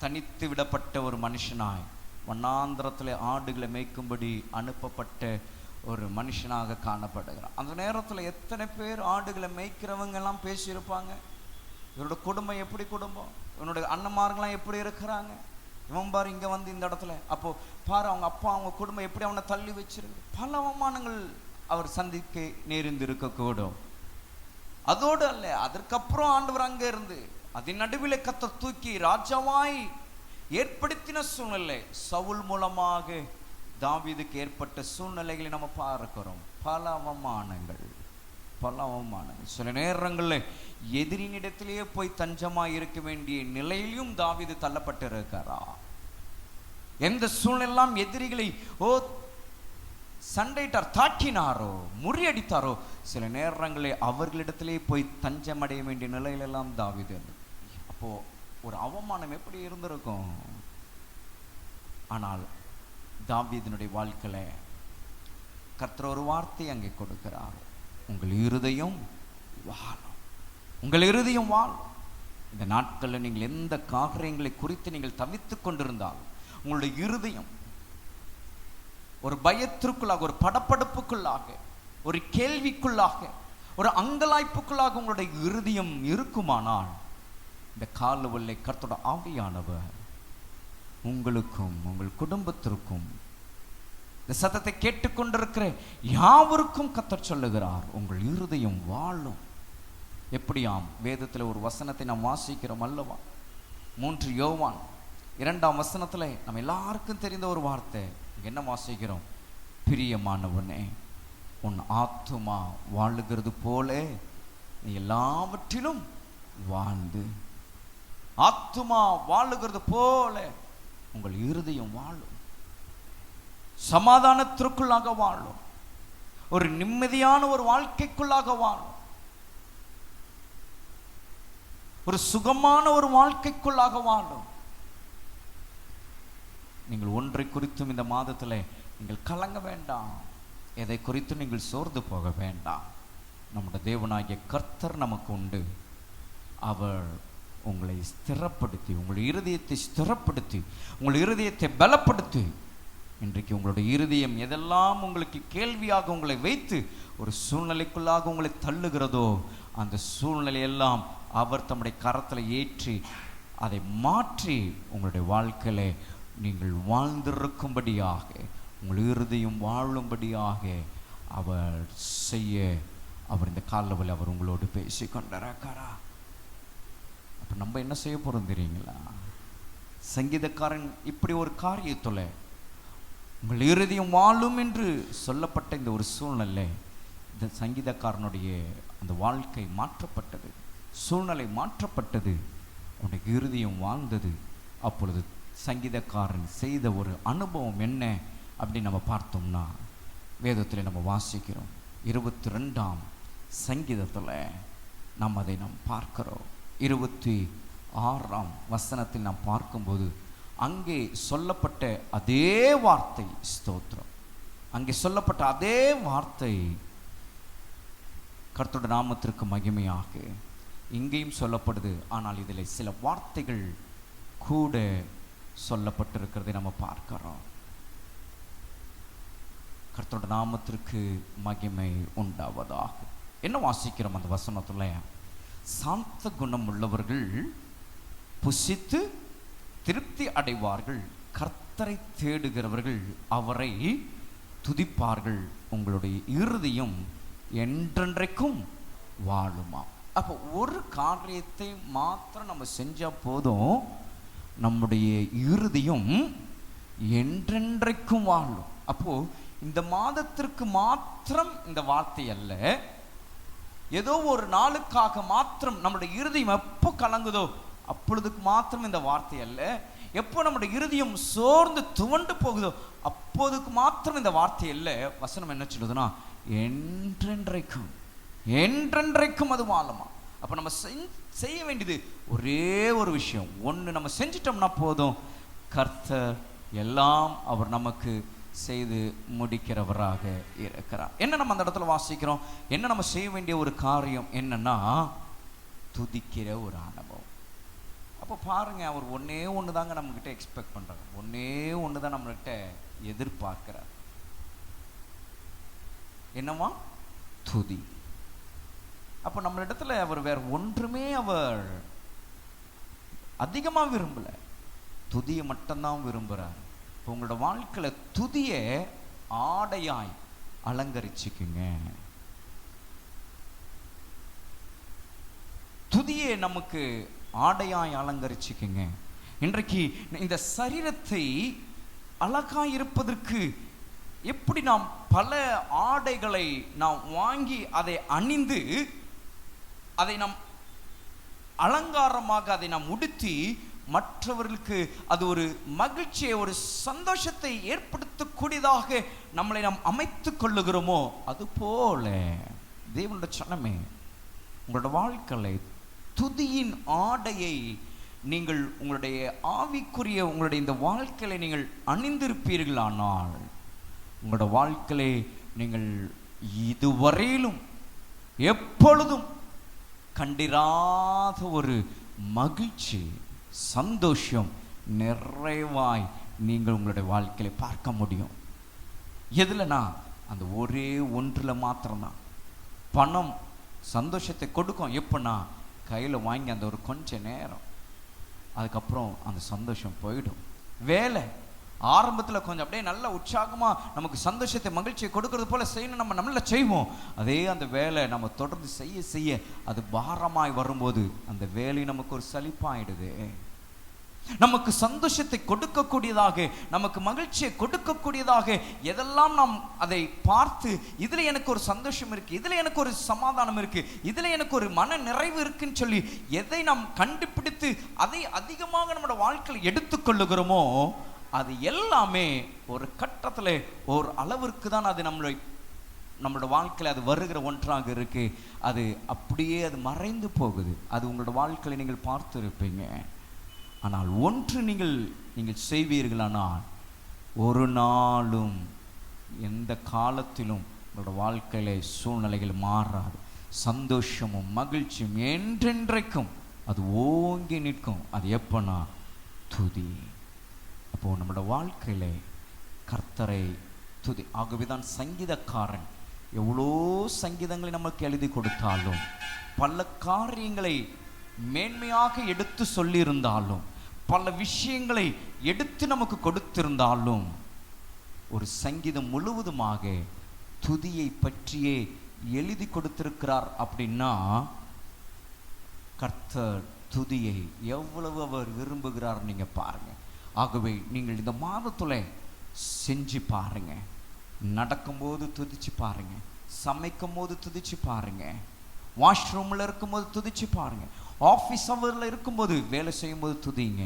தனித்து விடப்பட்ட ஒரு மனுஷனாய் வண்ணாந்திரத்தில் ஆடுகளை மேய்க்கும்படி அனுப்பப்பட்ட ஒரு மனுஷனாக காணப்படுகிறான். அந்த நேரத்தில் எத்தனை பேர் ஆடுகளை மேய்க்கிறவங்க எல்லாம் பேசியிருப்பாங்க. இவரோட குடும்பம் எப்படி குடும்பம், இவனுடைய அண்ணன்மார்கள்லாம் எப்படி இருக்கிறாங்க, இவன் பாரு இங்கே வந்து இந்த இடத்துல, அப்போ பாரு அவங்க அப்பா அவங்க குடும்பம் எப்படி அவனை தள்ளி வச்சிருக்கு. பல அவமானங்கள் அவர் சந்திக்க நேர்ந்து இருக்கக்கூடும். அதோடு அல்ல, அதற்கப்புறம் ஆண்டவர் அங்கே இருந்து அதன் நடுவில் கர்த்தர் தூக்கி ராஜாவாய் ஏற்படுத்தின சூழ்நிலை. சவுல் மூலமாக தாவீதுக்கு ஏற்பட்ட சூழ்நிலைகளை நம்ம பார்க்கிறோம். பல அவமானங்கள், பல அவமானங்கள். சில நேரங்களில் எதிரினிடத்திலேயே போய் தஞ்சமாய் இருக்க வேண்டிய நிலையிலும் தாவீது தள்ளப்பட்டிருக்கிறா. எந்த சூழ்நிலாம் எதிரிகளை சண்டையிட்டார், தாக்கினாரோ, முறியடித்தாரோ, சில நேரங்களில் அவர்களிடத்திலே போய் தஞ்சமடைய வேண்டிய நிலையிலெல்லாம் தாவீது. அப்போ ஒரு அவமானம் எப்படி இருந்திருக்கும்? ஆனால் தாவீதினுடைய வாழ்க்கையில கர்த்தர் ஒரு வார்த்தை அங்கே கொடுக்கிறார், உங்கள் இருதயம் வாழும். உங்கள் இருதயம் வாழும். இந்த நாட்களில் நீங்கள் எந்த காரியங்களை குறித்து நீங்கள் தவித்துக் கொண்டிருந்தாலும் உங்களுடைய இருதயம் ஒரு பயத்திற்குள்ளாக, ஒரு படப்படுப்புக்குள்ளாக, ஒரு கேள்விக்குள்ளாக, ஒரு அங்கலாய்ப்புக்குள்ளாக உங்களுடைய இருதயம் இருக்குமானால் இந்த காலவல்லை கர்த்தரோட ஆவியானவர் உங்களுக்கும் உங்கள் குடும்பத்திற்கும் இந்த சத்தத்தை கேட்டுக்கொண்டிருக்கிற யாவருக்கும் கர்த்தர் சொல்லுகிறார், உங்கள் இருதயம் வாழும். எப்படியாம்? வேதத்தில் ஒரு வசனத்தை நாம் வாசிக்கிறோம் அல்லவா? 3 யோவான் 2ஆம் வசனத்தில் நம்ம எல்லாருக்கும் தெரிந்த ஒரு வார்த்தை என்ன வாசிக்கிறோம்? பிரியமானவனே, உன் ஆத்துமா வாழுகிறது போல நீ எல்லாவற்றிலும் வாழ்ந்து. ஆத்துமா வாழுகிறது போல உங்கள் இருதயம் வாழும். சமாதானத்திற்குள்ளாக வாழும். ஒரு நிம்மதியான ஒரு வாழ்க்கைக்குள்ளாக வாழும். ஒரு சுகமான ஒரு வாழ்க்கைக்குள்ளாக வாழும். நீங்கள் ஒன்றை குறித்தும் இந்த மாதத்தில் நீங்கள் கலங்க வேண்டாம். எதை குறித்தும் நீங்கள் சோர்ந்து போக வேண்டாம். நம்முடைய தேவனாகிய கர்த்தர் நமக்கு உண்டு. அவர் உங்களை ஸ்திரப்படுத்தி, உங்கள் இருதயத்தை ஸ்திரப்படுத்தி, உங்கள் இருதயத்தை பலப்படுத்தி, இன்றைக்கு உங்களுடைய இருதயம் எதெல்லாம் உங்களுக்கு கேள்வியாக உங்களை வைத்து ஒரு சூழ்நிலைக்குள்ளாக உங்களை தள்ளுகிறதோ அந்த சூழ்நிலையெல்லாம் அவர் தம்முடைய கரத்தில் ஏற்றி அதை மாற்றி உங்களுடைய வாழ்க்கையில நீங்கள் வாழ்ந்திருக்கும்படியாக, உங்கள் இருதயம் வாழும்படியாக அவர் செய்ய அவர் இந்த காலவெளியில் அவர் உங்களோடு பேசி கொண்டிருக்கிறார். அப்போ நம்ம என்ன செய்ய போகிறோம் தெரியுங்களா? சங்கீதக்காரன் இப்படி ஒரு காரியத்தில் உங்கள் இருதயம் வாழும் என்று சொல்லப்பட்ட இந்த ஒரு சூழ்நிலை, இந்த சங்கீதக்காரனுடைய அந்த வாழ்க்கை மாற்றப்பட்டது, சூழ்நிலை மாற்றப்பட்டது, அவனுடைய இருதயம் வாழ்ந்தது. அப்பொழுது சங்கீதக்காரன் செய்த ஒரு அனுபவம் என்ன அப்படின்னு நம்ம பார்த்தோம்னா, வேதத்தில் நம்ம வாசிக்கிறோம். 22ஆம் சங்கீதத்தில் நாம் அதை பார்க்கிறோம். 26ஆம் வசனத்தில் நாம் பார்க்கும்போது அங்கே சொல்லப்பட்ட அதே வார்த்தை, ஸ்தோத்திரம், அங்கே சொல்லப்பட்ட அதே வார்த்தை கர்த்தருடைய நாமத்திற்கு மகிமையாக இங்கேயும் சொல்லப்படுது. ஆனால் இதில் சில வார்த்தைகள் கூட சொல்லப்பட்டிருக்கிறதை நம்ம பார்க்கிறோம். கர்த்தருடைய நாமத்திற்கு மகிமை உண்டாவதாக. என்ன வாசிக்கிறோம் அந்த வசனத்துல? சாந்த குணம் உள்ளவர்கள் புசித்து திருப்தி அடைவார்கள், கர்த்தரை தேடுகிறவர்கள் அவரை துதிப்பார்கள், உங்களுடைய இருதயம் என்றென்றைக்கும் வாழுமா. அப்போ ஒரு காரியத்தை மாத்திரம் நம்ம செஞ்சால் போதும், நம்முடைய இருதயம் என்றென்றைக்கும் வாழும். அப்போ இந்த மாதத்திற்கு மாத்திரம் இந்த வார்த்தை அல்ல, ஏதோ ஒரு நாளுக்காக மாத்திரம் நம்முடைய இருதயம் எப்போ கலங்குதோ அப்பொழுதுக்கு மாத்திரம் இந்த வார்த்தை அல்ல, எப்போ நம்முடைய இருதயம் சோர்ந்து துவண்டு போகுதோ அப்போதுக்கு மாத்திரம் இந்த வார்த்தை அல்ல. வசனம் என்ன சொல்லுதுன்னா, என்றென்றைக்கும், என்றென்றைக்கும் அது வாழுமா. அப்போ நம்ம செய்ய வேண்டியது ஒரே ஒரு விஷயம், ஒன்று நம்ம செஞ்சிட்டோம்னா போதும், கர்த்தர் எல்லாம் அவர் நமக்கு செய்து முடிக்கிறவராக இருக்கிறார். என்ன நம்ம அந்த இடத்துல வாசிக்கிறோம்? என்ன நம்ம செய்ய வேண்டிய ஒரு காரியம் என்னன்னா, துதிக்கிற ஒரு அனுபவம். அப்போ பாருங்க, அவர் ஒன்னே ஒன்று தாங்க நம்மகிட்ட எக்ஸ்பெக்ட் பண்றாரு, ஒன்னே ஒன்று தான் நம்மகிட்ட எதிர்பார்க்கிறார். என்னவா? துதி. அப்போ நம்மளிடத்துல அவர் வேற ஒன்றுமே அவர் அதிகமா விரும்பல, துதியை மட்டும்தான் விரும்புறார். இப்போ உங்களோட வாழ்க்கையில துதிய ஆடையாய் அலங்கரிச்சுக்குங்க. துதியை நமக்கு ஆடையாய் அலங்கரிச்சுக்குங்க. இன்றைக்கு இந்த சரீரத்தை அழகாய் இருப்பதற்கு எப்படி நாம் பல ஆடைகளை நாம் வாங்கி அதை அணிந்து அதை நாம் அலங்காரமாக அதை நாம் உடுத்தி மற்றவர்களுக்கு அது ஒரு மகிழ்ச்சியை, ஒரு சந்தோஷத்தை ஏற்படுத்தக்கூடியதாக நம்மளை நாம் அமைத்து கொள்ளுகிறோமோ, அதுபோல தேவனுடைய சனமே, உங்களோட வாழ்க்கையை துதியின் ஆடையை நீங்கள் உங்களுடைய ஆவிக்குரிய உங்களுடைய இந்த வாழ்க்கையை நீங்கள் அணிந்திருப்பீர்களானால், உங்களோட வாழ்க்கையை நீங்கள் இதுவரையிலும் எப்பொழுதும் கண்டிராத ஒரு மகிழ்ச்சி, சந்தோஷம் நிறைவாய் நீங்கள் உங்களுடைய வாழ்க்கையில பார்க்க முடியும். எதுலனா, அந்த ஒரே ஒன்றில் மாத்திரம்தான். பணம் சந்தோஷத்தை கொடுக்கும் எப்பன்னா, கையில் வாங்கி அந்த ஒரு கொஞ்ச நேரம், அதுக்கப்புறம் அந்த சந்தோஷம் போயிடும். வேலை ஆரம்பத்தில் கொஞ்சம் அப்படியே நல்ல உற்சாகமாக நமக்கு சந்தோஷத்தை மகிழ்ச்சியை கொடுக்கறது போல செய்யணும், நம்ம நல்லா செய்வோம். அதே அந்த வேலை நம்ம தொடர்ந்து செய்ய செய்ய அது பாரமாய் வரும்போது அந்த வேலை நமக்கு ஒரு சலிப்பாயிடுது. நமக்கு சந்தோஷத்தை கொடுக்கக்கூடியதாக, நமக்கு மகிழ்ச்சியை கொடுக்கக்கூடியதாக எதெல்லாம் நாம் அதை பார்த்து, இதுல எனக்கு ஒரு சந்தோஷம் இருக்கு, இதுல எனக்கு ஒரு சமாதானம் இருக்கு, இதுல எனக்கு ஒரு மன நிறைவு இருக்குன்னு சொல்லி எதை நாம் கண்டுபிடித்து அதை அதிகமாக நம்மளோட வாழ்க்கையில் எடுத்துக்கொள்ளுகிறோமோ, அது எல்லாமே ஒரு கட்டத்தில் ஒரு அளவிற்கு தான் அது நம்மளோட வாழ்க்கையில் அது வருகிற ஒன்றாக இருக்கு. அது அப்படியே அது மறைந்து போகுது. அது உங்களோட வாழ்க்கையில் நீங்கள் பார்த்து இருப்பீங்க. ஆனால் ஒன்று நீங்கள் செய்வீர்களானால், ஒரு நாளும் எந்த காலத்திலும் உங்களோட வாழ்க்கையில சூழ்நிலைகள் மாறாது. சந்தோஷமும் மகிழ்ச்சியும் என்றென்றைக்கும் அது ஓங்கி நிற்கும். அது எப்பனா, துதி. அப்போ நம்மளோட வாழ்க்கையில கர்த்தரை துதி. ஆகவேதான் சங்கீதக்காரன் எவ்வளோ சங்கீதங்களை நமக்கு எழுதி கொடுத்தாலும், பல காரியங்களை மேன்மையாக எடுத்து சொல்லியிருந்தாலும், பல விஷயங்களை எடுத்து நமக்கு கொடுத்திருந்தாலும் ஒரு சங்கீதம் முழுவதுமாக துதியை பற்றியே எழுதி கொடுத்திருக்கிறார். அப்படின்னா கர்த்தர் துதியை எவ்வளவு அவர் விரும்புகிறார் நீங்க பாருங்க. ஆகவே நீங்கள் இந்த மாதத்துல செஞ்சு பாருங்க. நடக்கும்போது துதிச்சு பாருங்க, சமைக்கும் போது துதிச்சு பாருங்க, வாஷ்ரூம்ல இருக்கும்போது துதிச்சு பாருங்க, ஆஃபீஸ் ஹவர்ல இருக்கும்போது, வேலை செய்யும்போது துதிங்க,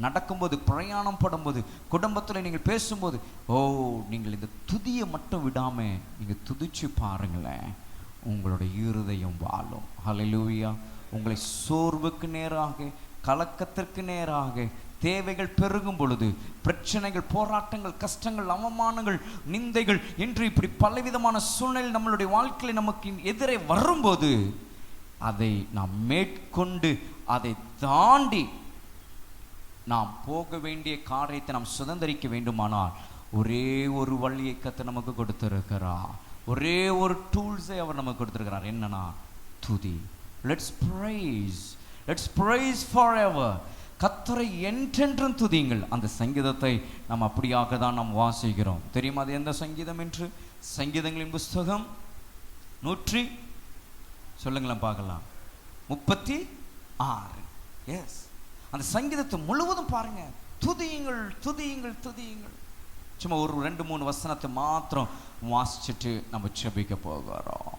நடக்கும்போது, பிரயாணம் படும்போது, குடும்பத்தில் நீங்கள் பேசும்போது, நீங்கள் இந்த துதியை மட்டும் விடாம நீங்க துதிச்சு பாருங்களேன். உங்களுடைய இருதயம் வாழும். ஹல்லேலூயா. உங்களை சோர்வுக்கு நேராக, கலக்கத்திற்கு நேராக, தேவைகள் பெருகும் பொழுது, பிரச்சனைகள், போராட்டங்கள், கஷ்டங்கள், அவமானங்கள், நிந்தைகள் என்று இப்படி பலவிதமான சூழ்நிலை நம்மளுடைய வாழ்க்கையில் நமக்கு எதிரே வரும்போது, அதை நாம் மேற்கொண்டு அதை தாண்டி நாம் போக வேண்டிய காரியத்தை நாம் சுதந்திரிக்க வேண்டுமானால் ஒரே ஒரு வழியை கர்த்தர் நமக்கு கொடுத்திருக்கிறார். ஒரே ஒரு டூல்ஸை அவர் நமக்கு கொடுத்திருக்கிறார். என்னன்னா துதி. Let's praise forever. கர்த்தரை என்றென்றும் துதியுங்கள். அந்த சங்கீதத்தை நாம் அப்படியாக தான் நாம் வாசிக்கிறோம். தெரியுமா அது எந்த சங்கீதம் என்று? சங்கீதங்களின் புஸ்தகம் 100 சொல்லுங்களேன் பார்க்கலாம், 36. எஸ், அந்த சங்கீதத்தை முழுவதும் பாருங்க. துதியுங்கள், துதியுங்கள், துதியுங்கள். சும்மா ஒரு 2-3 வசனத்தை மாத்திரம் வாசிச்சுட்டு நம்ம ஜெபிக்க போகிறோம்.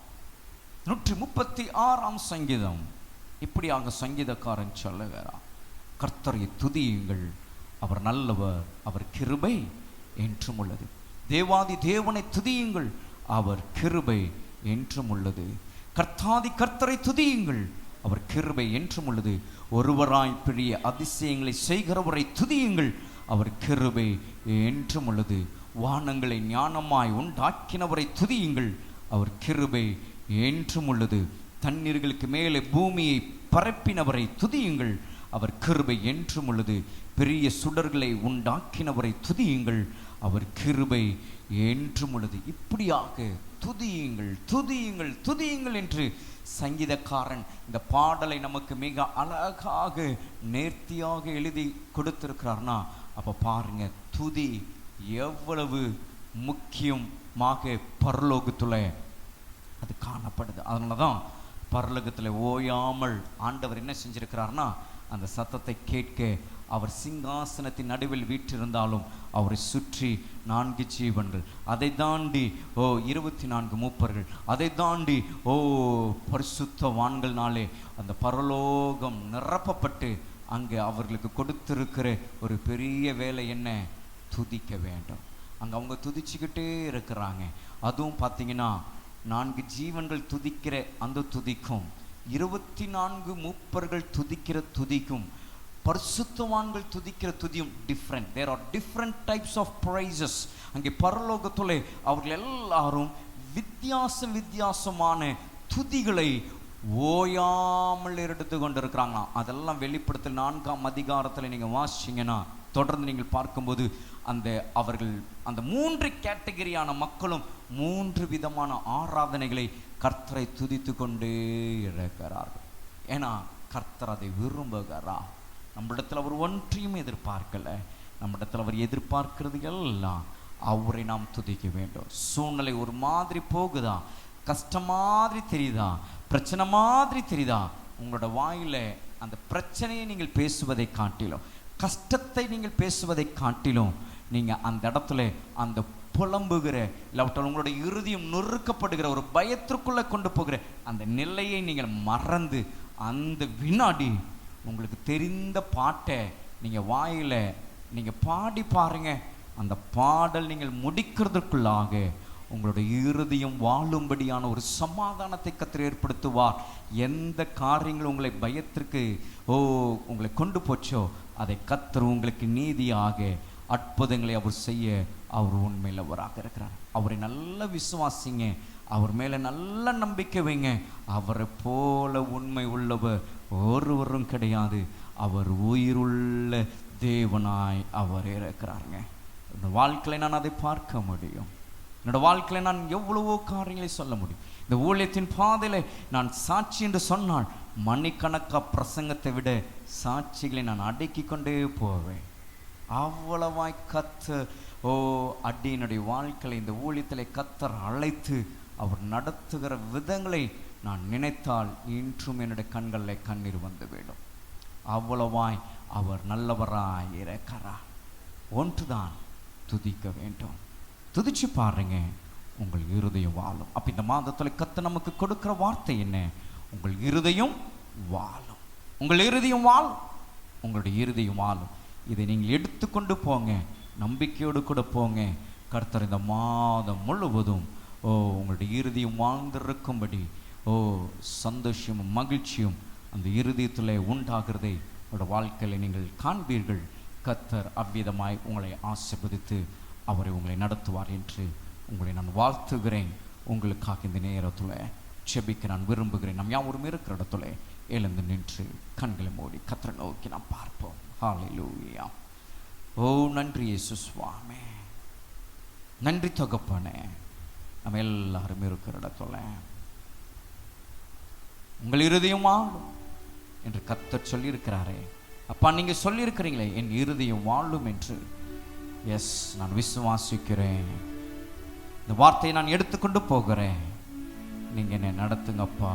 136ஆம் சங்கீதம் இப்படியாக சங்கீதக்காரன் சொல்லுகிறான், கர்த்தரை துதியுங்கள், அவர் நல்லவர், அவர் கிருபை என்றும் உள்ளது. தேவாதி தேவனை துதியுங்கள், அவர் கிருபை என்றும் உள்ளது. கர்த்தாதி கர்த்தரை துதியுங்கள், அவர் கிருபை என்றும் உள்ளது. ஒருவராய் பெரிய அதிசயங்களை செய்கிறவரை துதியுங்கள், அவர் கிருபை என்றும் உள்ளது. வானங்களை ஞானமாய் உண்டாக்கினவரை துதியுங்கள், அவர் கிருபை என்றும் உள்ளது. தண்ணீர்களுக்கு மேலே பூமியை பரப்பினவரை துதியுங்கள், அவர் கிருபை என்றும் உள்ளது. பெரிய சுடர்களை உண்டாக்கினவரை துதியுங்கள், அவர் கிருபை என்றும் உள்ளது. இப்படியாக துதியுங்கள், துதியுங்கள், துதியுங்கள் என்று சங்கீதக்காரன் இந்த பாடலை நமக்கு மிக அழகாக நேர்த்தியாக எழுதி கொடுத்திருக்கிறார்னா, அப்ப பாருங்க துதி எவ்வளவு முக்கியமாக பரலோகத்துல அது காணப்படுது. அதனாலதான் பரலோகத்துல ஓயாமல் ஆண்டவர் என்ன செஞ்சிருக்கிறார்னா, அந்த சத்தத்தை கேட்க அவர் சிங்காசனத்தின் நடுவில் வீற்றிருந்தாலும் அவரை சுற்றி 4 ஜீவன்கள், அதை தாண்டி 24 மூப்பர்கள், அதை தாண்டி பரிசுத்தவான்கள்னாலே அந்த பரலோகம் நிரப்பப்பட்டு அங்கே அவர்களுக்கு கொடுத்திருக்கிற ஒரு பெரிய வேலை என்ன? துதிக்க வேண்டும். அங்கே அவங்க துதிச்சுக்கிட்டே இருக்கிறாங்க. அதுவும் பார்த்தீங்கன்னா 4 ஜீவன்கள் துதிக்கிற அந்த துதிக்கும், 24 மூப்பர்கள் துதிக்கிற துதிக்கும், பரிசுத்தவான்கள் துதிக்கிற துதியும் different. There are different types of praises. அங்கே பரலோகத்திலே அவர்கள் எல்லாரும் வித்தியாசமான துதிகளை ஓயாமல் எடுத்து கொண்டிருக்கிறாங்களாம். அதெல்லாம் வெளிப்படுத்தல் 4ஆம் அதிகாரத்தில் நீங்கள் வாசிச்சிங்கன்னா தொடர்ந்து நீங்கள் பார்க்கும்போது அவர்கள் அந்த 3 கேட்டகரியான மக்களும் 3 விதமான ஆராதனைகளை கர்த்தரை துதித்து கொண்டே இருக்கிறார்கள். ஏன்னா கர்த்தர் அதை விரும்புகிறார். நம்மிடத்தில் அவர் ஒன்றையும் எதிர்பார்க்கல. நம்மிடத்தில் அவர் எதிர்பார்க்கிறது எல்லாம் அவரை நாம் துதிக்க வேண்டும். சூழ்நிலை ஒரு மாதிரி போகுதா, கஷ்டம் மாதிரி தெரியுதா, பிரச்சனை மாதிரி தெரியுதா, உங்களோட வாயில அந்த பிரச்சனையை நீங்கள் பேசுவதை காட்டிலும், கஷ்டத்தை நீங்கள் பேசுவதை காட்டிலும், நீங்க அந்த இடத்துல அந்த புலம்புகிற, இல்லாவிட்டால் உங்களுடைய இருதயம் நொறுக்கப்படுகிற ஒரு பயத்திற்குள்ள கொண்டு போகிற அந்த நிலையை நீங்கள் மறந்து அந்த வினாடி உங்களுக்கு தெரிந்த பாட்டை நீங்க வாயில நீங்க பாடி பாருங்க. அந்த பாடல் நீங்கள் முடிக்கிறதுக்குள்ளாக உங்களுடைய இருதயம் வாழும்படியான ஒரு சமாதானத்தை கர்த்தர் ஏற்படுத்துவார். எந்த காரியங்கள் உங்களை பயத்திற்கு உங்களை கொண்டு போச்சோ அதை கர்த்தர் உங்களுக்கு நீதியாக அற்புதங்களை அவர் செய்ய அவர் உண்மையிலவராக இருக்கிறார். அவரை நல்ல விசுவாசிங்க, அவர் மேல நல்ல நம்பிக்கை வைங்க. அவரை போல உண்மை உள்ளவர் ஒருவரும் கிடையாது. அவர் உயிருள்ள தேவனாய் அவர் இருக்கிறாருங்க. என்னோட வாழ்க்கையில நான் அதை பார்க்க முடியும். என்னோட வாழ்க்கையில நான் எவ்வளவோ காரியங்களை சொல்ல முடியும். இந்த ஊழியத்தின் பாதையில நான் சாட்சி என்று சொன்னால் மணிக்கணக்கா பிரசங்கத்தை விட சாட்சிகளை நான் அடக்கி கொண்டே போவேன். அவ்வளவாய் கர்த்தர் அடியினுடைய வாழ்க்கையை இந்த ஊழியத்தில் கர்த்தர் அழைத்து அவர் நடத்துகிற விதங்களை நான் நினைத்தால் இன்றும் என்னுடைய கண்களில் கண்ணீர் வந்துவிடும். அவ்வளவாய் அவர் நல்லவராய் இருக்கிறார். ஒன்றுதான், துதிக்க வேண்டும். துதிச்சு பாருங்க, உங்கள் இருதயம் வாழும். அப்ப இந்த மாதத்தில் கர்த்தர் நமக்கு கொடுக்கிற வார்த்தை என்ன? உங்கள் இருதயம் வாழும். உங்கள் இருதயம் வாழும். உங்களுடைய இருதயம் வாழும். இதை நீங்கள் எடுத்துக்கொண்டு போங்க, நம்பிக்கையோடு கூட போங்க. கர்த்தர் இந்த மாதம் முழுவதும் உங்களுடைய இருதயம் வாழ்ந்திருக்கும்படி சந்தோஷமும் மகிழ்ச்சியும் அந்த இருதயத்தில் உண்டாகிறதை உங்களுடைய வாழ்க்கையில் நீங்கள் காண்பீர்கள். கர்த்தர் அவ்விதமாய் உங்களை ஆசீர்வதித்து அவரை உங்களை நடத்துவார் என்று உங்களை நான் வாழ்த்துகிறேன். உங்களுக்காக இந்த நேரத்தில் செபிக்க நான் விரும்புகிறேன். நாம் யாவரும் இருக்கிற இடத்துல எழுந்து நின்று கண்களை மூடி கர்த்தரை நோக்கி நாம் பார்ப்போம். ஹல்லேலூயா. நன்றி இயேசு சுவாமி, நன்றி தகப்பனே. நம்ம எல்லாரும் இருக்கிற இடத்துல உங்கள் இருதயம் வாழும் என்று கர்த்தர் சொல்லியிருக்கிறாரே. அப்பா, நீங்க சொல்லியிருக்கிறீங்களே என் இருதயம் வாழும் என்று. எஸ், நான் விசுவாசிக்கிறேன். இந்த வார்த்தையை நான் எடுத்துக்கொண்டு போகிறேன். நீங்க என்னை நடத்துங்கப்பா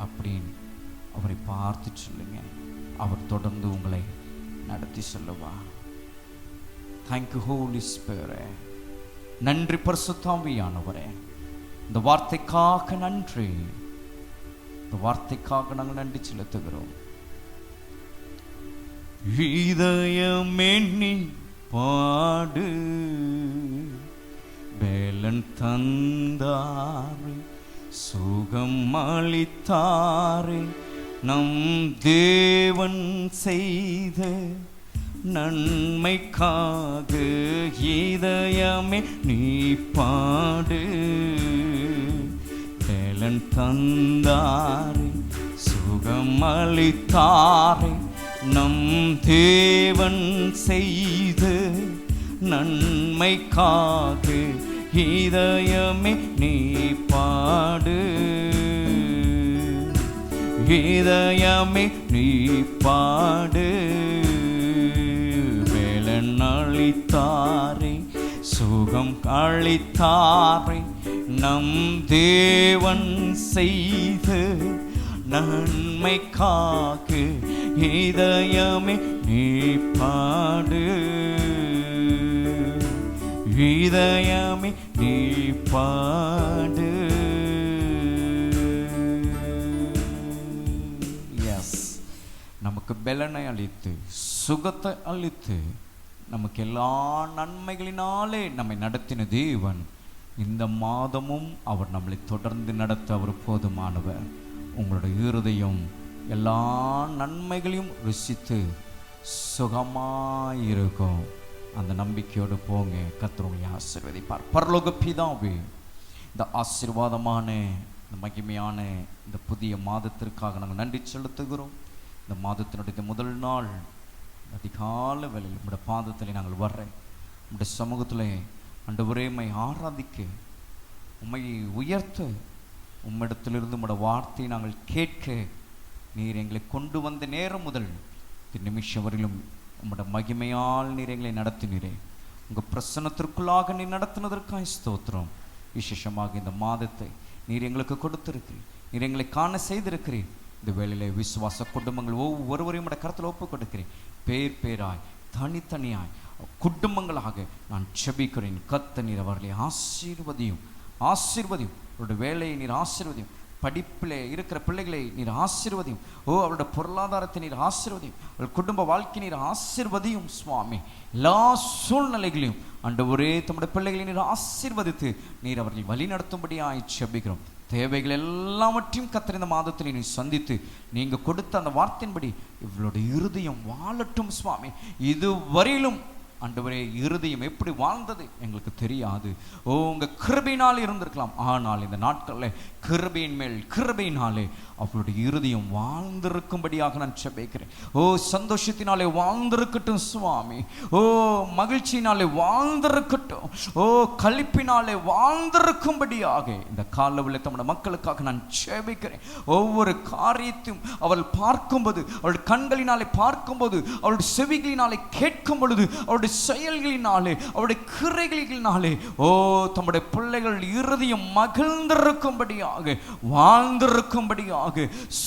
அப்படின்னு அவரை பார்த்து சொல்லுங்க. அவர் தொடர்ந்து உங்களை நடத்தி சொல்லுவார். Thank you Holy Spirit. நன்றி பரிசுத்த ஆவியானவரே. இந்த வார்த்தைக்காக நன்றி. இந்த வார்த்தைக்காக நாங்கள் நன்றி செலுத்துகிறோம். இதயம் எண்ணி பாடு, வேலன் தந்தாரே, சுகம் அளித்தாரே, நம் தேவன் செய்த நன்மைக்காக இதயமே நீ பாடு. வேலன் தந்தாரே, சுகம் அளித்தாரே, நம் தேவன் செய்த நன்மைக்காக இதயமே நீ பாடு. இதயமே நீ பாடு. வேலன் அளித்தாரே, சுகம் அளித்தாரே, நம் தேவன் செய்த நன்மைக்காக இதயமே நீ பாடு. இதயமே நீ பாடு. எஸ், நமக்கு பலனை அளித்து சுகத்தை அளித்து நமக்கு எல்லா நன்மைகளினாலே நம்மை நடத்தின தேவன் இந்த மாதமும் அவர் நம்மளை தொடர்ந்து நடத்த அவர் போதுமானவர். உங்களுடைய இருதயம் எல்லா நன்மைகளையும் ருசித்து சுகமாயிருக்கும். அந்த நம்பிக்கையோடு போங்க. கர்த்தர் உங்களை ஆசீர்வதிப்பார். பரலோக பிதாவே, இந்த ஆசீர்வாதமான இந்த மகிமையான இந்த புதிய மாதத்திற்காக நாங்கள் நன்றி செலுத்துகிறோம். இந்த மாதத்தினுடைய முதல் நாள் அதிகால வேளையில் உங்களுடைய பாதத்தில் நாங்கள் வர்றேன். உங்களுடைய சமூகத்தில் ஆண்டவரே உம்மை ஆராதிக்க, உம்மை உயர்த்த, உம்மிடத்திலிருந்து உம்முடைய வார்த்தையை நாங்கள் கேட்க நீர் எங்களை கொண்டு வந்த நேரம் முதல் இந்த நிமிஷம் வரையிலும் உம்முடைய மகிமையால் நீர் எங்களை நடத்தினீரே. உங்கள் பிரசன்னத்திற்குள்ளாக நீர் நடத்தினதற்காக ஸ்தோத்திரம். விசேஷமாக இந்த மாதத்தை நீர் எங்களுக்கு கொடுத்திருக்கிறீர். நீர் எங்களை காண செய்திருக்கிறீர். இந்த வேளையிலே விசுவாச குடும்பங்கள் ஒவ்வொருவரையும் உம்முடைய கருத்தில் ஒப்புக் கொடுக்கிறேன். பேர் பேராய் தனித்தனியாய் குடும்பங்களாக நான் செபிக்கிறேன். கர்த்தர் நீர் அவர்களை ஆசீர்வதியும் ஆசீர்வதியும். அவருடைய வேலையை நீர் ஆசீர்வதியும். படிப்பில் இருக்கிற பிள்ளைகளை நீர் ஆசீர்வதியும். அவருடைய பொருளாதாரத்தை நீர் ஆசீர்வதியும். அவருடைய குடும்ப வாழ்க்கை நீர் ஆசீர்வதியும் சுவாமி. எல்லா சூழ்நிலைகளையும் ஆண்டவரே தம்முடைய பிள்ளைகளை நீர் ஆசீர்வதித்து நீர் அவர்களை வழி நடத்தும்படியாய் செபிக்கிறோம். தேவைகள் எல்லாவற்றையும் கர்த்தர் இந்த மாதத்தில் நீ சந்தித்து நீங்கள் கொடுத்த அந்த வார்த்தையின்படி இவளுடைய இருதயம் வாழட்டும் சுவாமி. இதுவரையிலும் ஆண்டவரே இருதயம் எப்படி வாழ்ந்தது எங்களுக்கு தெரியாது. உங்க கிருபையினால் இருந்திருக்கலாம். ஆனால் இந்த நாட்களில் கிருபையின் மேல் கிருபையினாலே அவளுடைய இருதயம் வாழ்ந்திருக்கும்படியாக நான் ஜெபிக்கிறேன். சந்தோஷத்தினாலே வாழ்ந்திருக்கட்டும் சுவாமி. மகிழ்ச்சியினாலே வாழ்ந்திருக்கட்டும். களிப்பினாலே வாழ்ந்திருக்கும்படியாக இந்த காலவெளியில் தம்முடைய மக்களுக்காக நான் ஜெபிக்கிறேன். ஒவ்வொரு காரியத்தையும் அவள் பார்க்கும்போது, அவளுடைய கண்களினாலே பார்க்கும்போது, அவளுடைய செவிகளினாலே கேட்கும் பொழுது, அவருடைய செயல்களினாலே, அவருடைய கிரைகளினாலே தம்முடைய பிள்ளைகள் இருதயம் மகிழ்ந்திருக்கும்படியாக, வாழ்ந்திருக்கும்படியாக,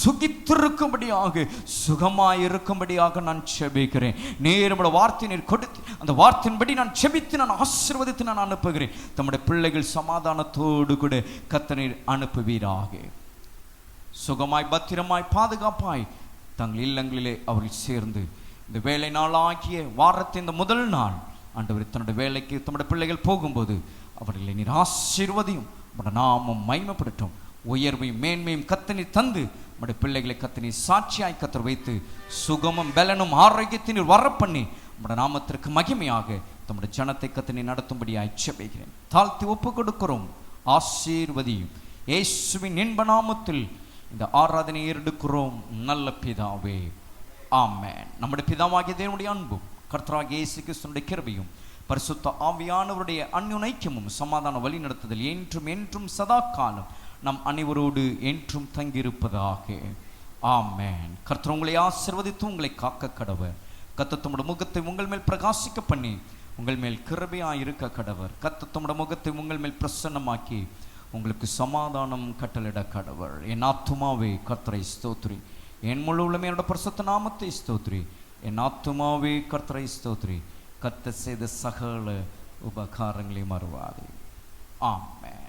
சுகித்திருக்கும்படியாக, சுகமாயிருக்கும்படியாக நான் ஜெபிக்கிறேன். நேரமுடைய வார்த்தை நீர் கொடுத்து அந்த வார்த்தையின்படி நான் ஜெபித்து நான் ஆசீர்வதித்து நான் அனுப்புகிறேன். தம்முடைய பிள்ளைகள் சமாதானத்தோடு கூட கர்த்தர் அனுப்புவீராக. சுகமாய் பத்திரமாய் பாதுகாப்பாய் தங்கள் இல்லங்களிலே அவர்கள் சேர்ந்து இந்த வேலை நாளாகிய வாரத்தின் இந்த முதல் நாள் ஆண்டவர் தன்னுடைய வேலைக்கு தம்முடைய பிள்ளைகள் போகும்போது அவர்களை நீர் ஆசீர்வதியும். உம்முடைய நாமம் மகிமைப்படட்டும். உயர்வையும் மேன்மையும் கர்த்தர் தந்து உம்முடைய பிள்ளைகளை கர்த்தர் சாட்சியாய் கர்த்தர் வைத்து சுகமும் பலனும் ஆரோக்கியத்தின் வரப்பண்ணி உம்முடைய நாமத்திற்கு மகிமையாக தம்முடைய ஜனத்தை கர்த்தர் நடத்தும்படியாய் ஜெபிக்கிறேன். தாழ்த்தி ஒப்பு கொடுக்கிறோம். ஆசீர்வதியும். இயேசுவின் இன்ப நாமத்தில் இந்த ஆராதனை ஏறெடுக்கிறோம் நல்ல பிதாவே, ஆமென். நம்முடைய பிதாவாகிய தேவனுடைய அன்பும் கர்த்தராகிய இயேசு கிறிஸ்துவின் கிருபையும் பரிசுத்த ஆவியானவருடைய அன்யுனைக்கியமும் சமாதான வழி நடத்துதல் என்றும் என்றும் சதா காலம் நம் அனைவரோடு என்றும் தங்கியிருப்பதாக, ஆமென். கர்த்தர் உங்களை ஆசீர்வதித்து உங்களை காக்க கடவர். கர்த்தர் தம்முடைய முகத்தை உங்கள் மேல் பிரகாசிக்க பண்ணி உங்கள் மேல் கிருபையாய் இருக்க கடவர். கர்த்தர் தம்முடைய முகத்தை உங்கள் மேல் பிரசன்னமாக்கி உங்களுக்கு சமாதானம் கட்டளிட கடவர். என் ஆத்துமாவே கர்த்தரை ஸ்தோத்திரி, என் முழு உள்ளமே என்னோட பரிசுத்த நாமத்தை ஸ்தோத்திரி. என் ஆத்துமாவே கர்த்தரை ஸ்தோத்திரி, கர்த்தர் செய்த சகல உபகாரங்களையும் மறவாதே. ஆமென்.